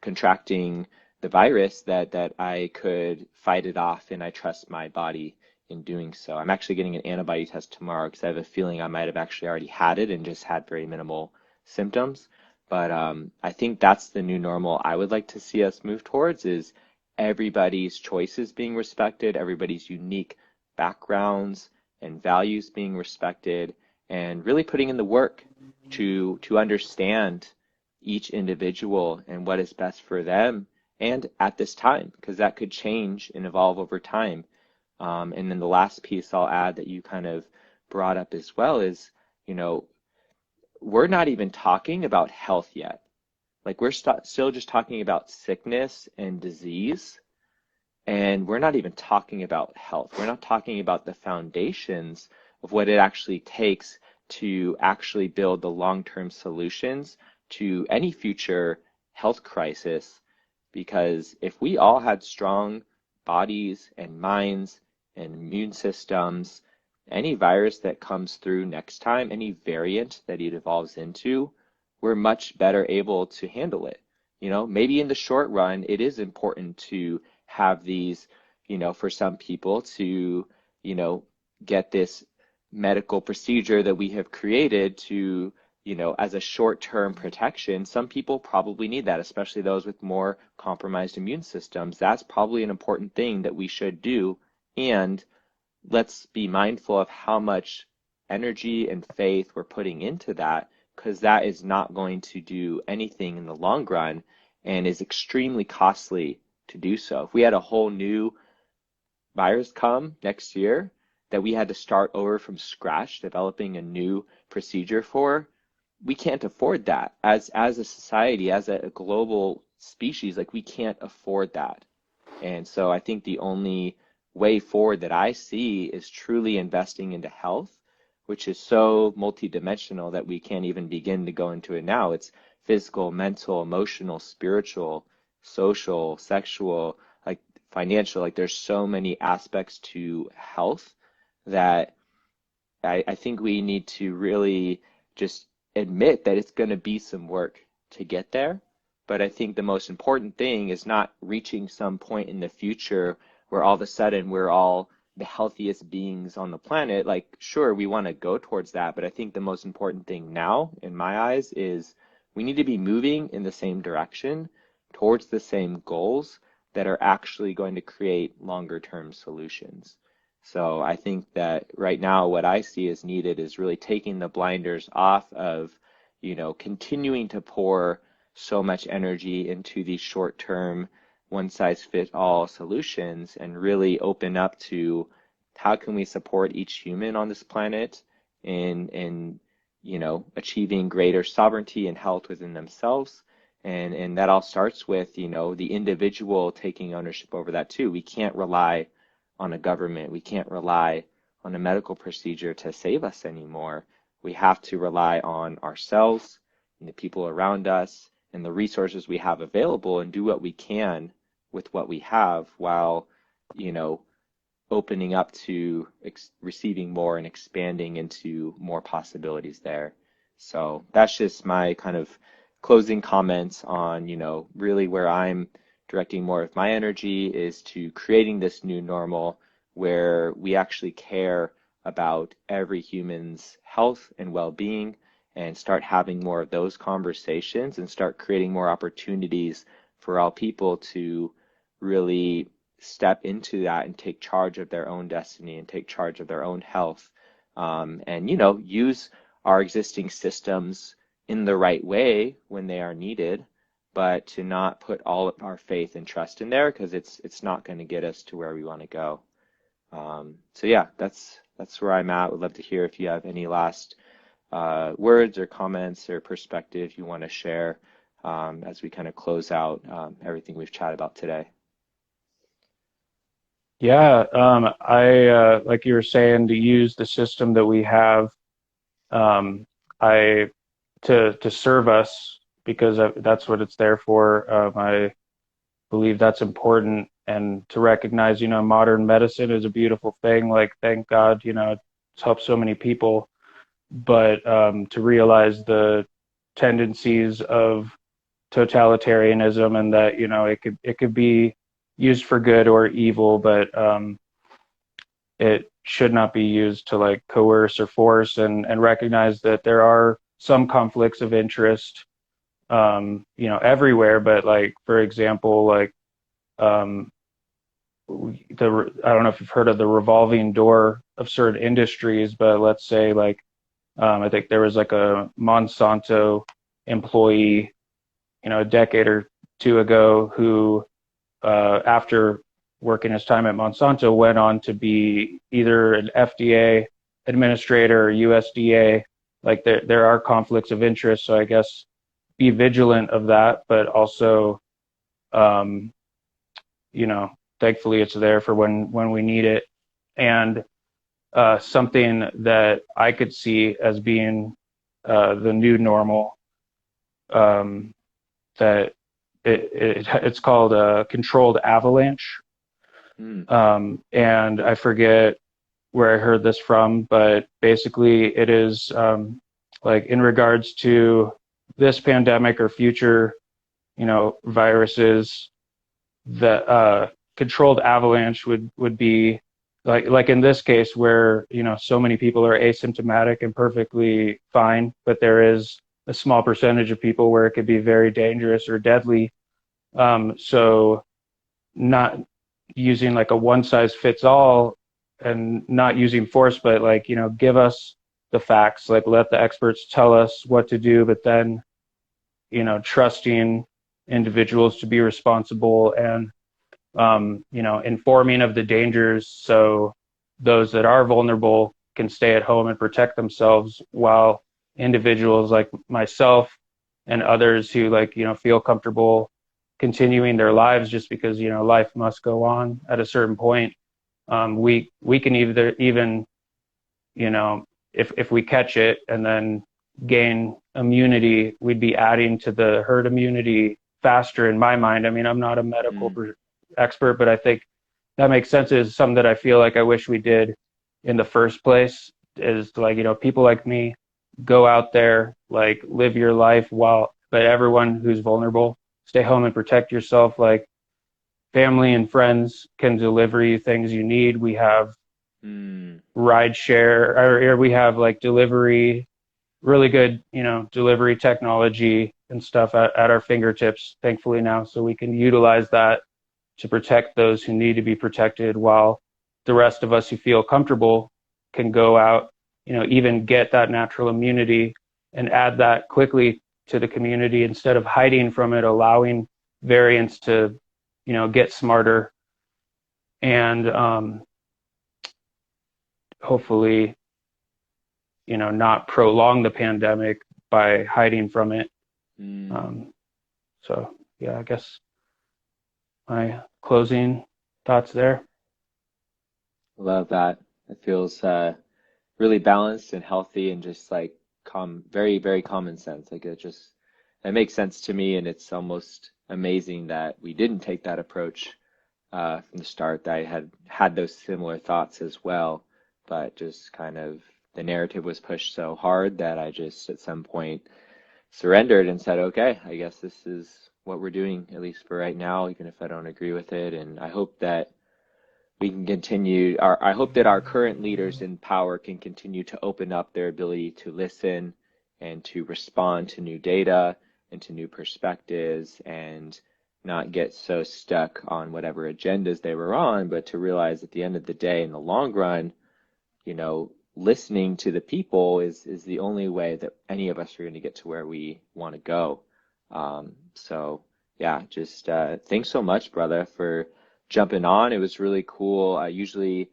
contracting the virus that I could fight it off, and I trust my body in doing so. I'm actually getting an antibody test tomorrow because I have a feeling I might have actually already had it and just had very minimal symptoms. But I think that's the new normal I would like to see us move towards is everybody's choices being respected, everybody's unique backgrounds and values being respected, and really putting in the work to understand each individual and what is best for them and at this time, because that could change and evolve over time. And then the last piece I'll add that you kind of brought up as well is, we're not even talking about health yet. Like we're still just talking about sickness and disease, and we're not even talking about health. We're not talking about the foundations of what it actually takes to actually build the long-term solutions to any future health crisis. Because if we all had strong bodies and minds and immune systems, any virus that comes through next time, any variant that it evolves into, we're much better able to handle it. Maybe in the short run, it is important to have these, for some people to, get this medical procedure that we have created to, as a short-term protection. Some people probably need that, especially those with more compromised immune systems. That's probably an important thing that we should do. And let's be mindful of how much energy and faith we're putting into that, because that is not going to do anything in the long run and is extremely costly to do so. If we had a whole new virus come next year that we had to start over from scratch, developing a new procedure for, we can't afford that. As a society, as a global species, like we can't afford that. And so I think the only way forward that I see is truly investing into health, which is so multidimensional that we can't even begin to go into it now. It's physical, mental, emotional, spiritual, social, sexual, like financial. Like there's so many aspects to health that I think we need to really just admit that it's going to be some work to get there. But I think the most important thing is not reaching some point in the future where all of a sudden we're all the healthiest beings on the planet. Like, sure, we want to go towards that, but I think the most important thing now, in my eyes, is we need to be moving in the same direction towards the same goals that are actually going to create longer term solutions. So I think that right now what I see is needed is really taking the blinders off of, continuing to pour so much energy into these short-term, one-size-fits-all solutions and really open up to how can we support each human on this planet in achieving greater sovereignty and health within themselves. And that all starts with, the individual taking ownership over that too. We can't rely on a government. We can't rely on a medical procedure to save us anymore. We have to rely on ourselves and the people around us and the resources we have available and do what we can with what we have while, opening up to receiving more and expanding into more possibilities there. So that's just my kind of closing comments on, really where I'm directing more of my energy is to creating this new normal where we actually care about every human's health and well-being and start having more of those conversations and start creating more opportunities for all people to really step into that and take charge of their own destiny and take charge of their own health, and use our existing systems in the right way when they are needed, but to not put all of our faith and trust in there because it's not going to get us to where we want to go. So yeah, that's where I'm at. Would love to hear if you have any last words or comments or perspective you want to share as we kind of close out everything we've chatted about today. Yeah, I like you were saying, to use the system that we have, I to serve us because that's what it's there for. I believe that's important, and to recognize, modern medicine is a beautiful thing. Like, thank God, it's helped so many people, but to realize the tendencies of totalitarianism and that, it could be used for good or evil, but it should not be used to like coerce or force, and recognize that there are some conflicts of interest, everywhere. But like, for example, like I don't know if you've heard of the revolving door of certain industries, but let's say like I think there was like a Monsanto employee, a decade or two ago who after working his time at Monsanto, went on to be either an FDA administrator or USDA. Like there are conflicts of interest. So I guess be vigilant of that, but also, thankfully it's there for when we need it. And something that I could see as being the new normal, that it's called a controlled avalanche. And I forget where I heard this from, but basically it is like in regards to this pandemic or future, viruses, the controlled avalanche would be like in this case where, so many people are asymptomatic and perfectly fine, but there is a small percentage of people where it could be very dangerous or deadly. So not using like a one size fits all and not using force, but like, give us the facts, like let the experts tell us what to do, but then, trusting individuals to be responsible and, informing of the dangers so those that are vulnerable can stay at home and protect themselves, while individuals like myself and others who feel comfortable continuing their lives just because, life must go on at a certain point. We can even, if we catch it and then gain immunity, we'd be adding to the herd immunity faster in my mind. I mean, I'm not a medical expert, but I think that makes sense. Is something that I feel like I wish we did in the first place, is like, people like me, go out there, like live your life but everyone who's vulnerable, stay home and protect yourself. Like family and friends can deliver you things you need. We have ride share, or we have like delivery, really good, delivery technology and stuff at our fingertips, thankfully now. So we can utilize that to protect those who need to be protected, while the rest of us who feel comfortable can go out, even get that natural immunity and add that quickly to the community instead of hiding from it, allowing variants to, get smarter and hopefully, not prolong the pandemic by hiding from it. So yeah, I guess my closing thoughts there. Love that. It feels really balanced and healthy and just like very, very common sense. Like it makes sense to me, and it's almost amazing that we didn't take that approach from the start. That I had those similar thoughts as well, but just kind of the narrative was pushed so hard that I just at some point surrendered and said, okay, I guess this is what we're doing, at least for right now, even if I don't agree with it. And I hope that we can continue. I hope that our current leaders in power can continue to open up their ability to listen and to respond to new data and to new perspectives, and not get so stuck on whatever agendas they were on, but to realize at the end of the day, in the long run, listening to the people is the only way that any of us are going to get to where we want to go. So yeah, just thanks so much, brother, for jumping on. It was really cool. I usually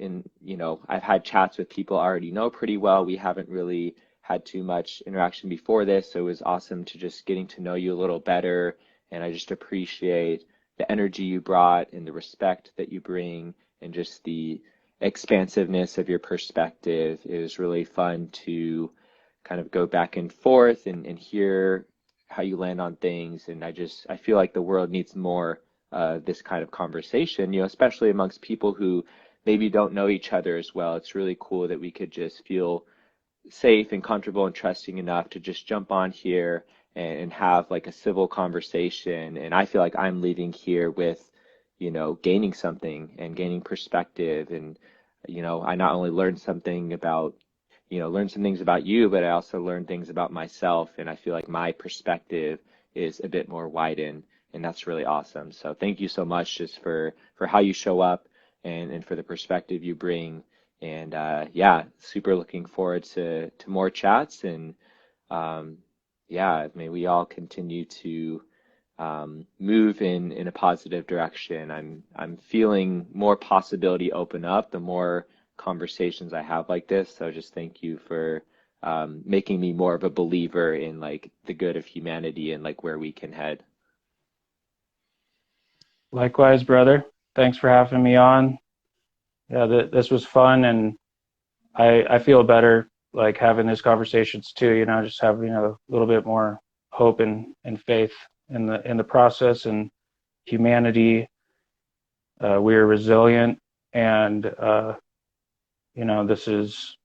I've had chats with people I already know pretty well. We haven't really had too much interaction before this, so it was awesome to just getting to know you a little better. And I just appreciate the energy you brought and the respect that you bring and just the expansiveness of your perspective. It was really fun to kind of go back and forth and hear how you land on things. And I feel like the world needs more this kind of conversation, especially amongst people who maybe don't know each other as well. It's really cool that we could just feel safe and comfortable and trusting enough to just jump on here and have like a civil conversation. And I feel like I'm leaving here with, gaining something and gaining perspective. And, I not only learned some things about you, but I also learned things about myself. And I feel like my perspective is a bit more widened, and that's really awesome. So thank you so much just for how you show up and for the perspective you bring. And yeah, super looking forward to more chats. And yeah, may we all continue to move in a positive direction. I'm feeling more possibility open up the more conversations I have like this. So just thank you for making me more of a believer in like the good of humanity and like where we can head. Likewise, brother. Thanks for having me on. Yeah, this was fun, and I feel better like having these conversations too. Just having a little bit more hope and faith in the process and humanity. We're resilient, and this is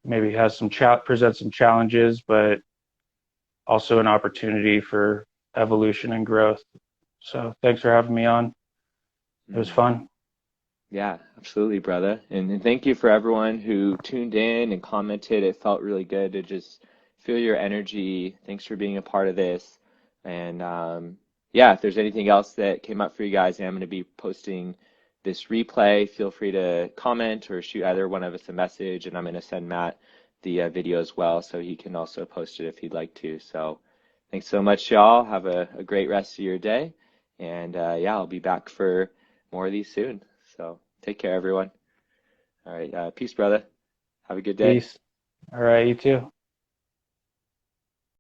maybe has presents some challenges, but also an opportunity for evolution and growth. So thanks for having me on. It was fun. Yeah, absolutely, brother. And thank you for everyone who tuned in and commented. It felt really good to just feel your energy. Thanks for being a part of this. And yeah, if there's anything else that came up for you guys, I'm going to be posting this replay. Feel free to comment or shoot either one of us a message, and I'm going to send Matt the video as well, so he can also post it if he'd like to. So thanks so much, y'all. Have a great rest of your day. And yeah, I'll be back for more of these soon. So take care, everyone. All right. Peace, brother. Have a good day. Peace. All right. You too.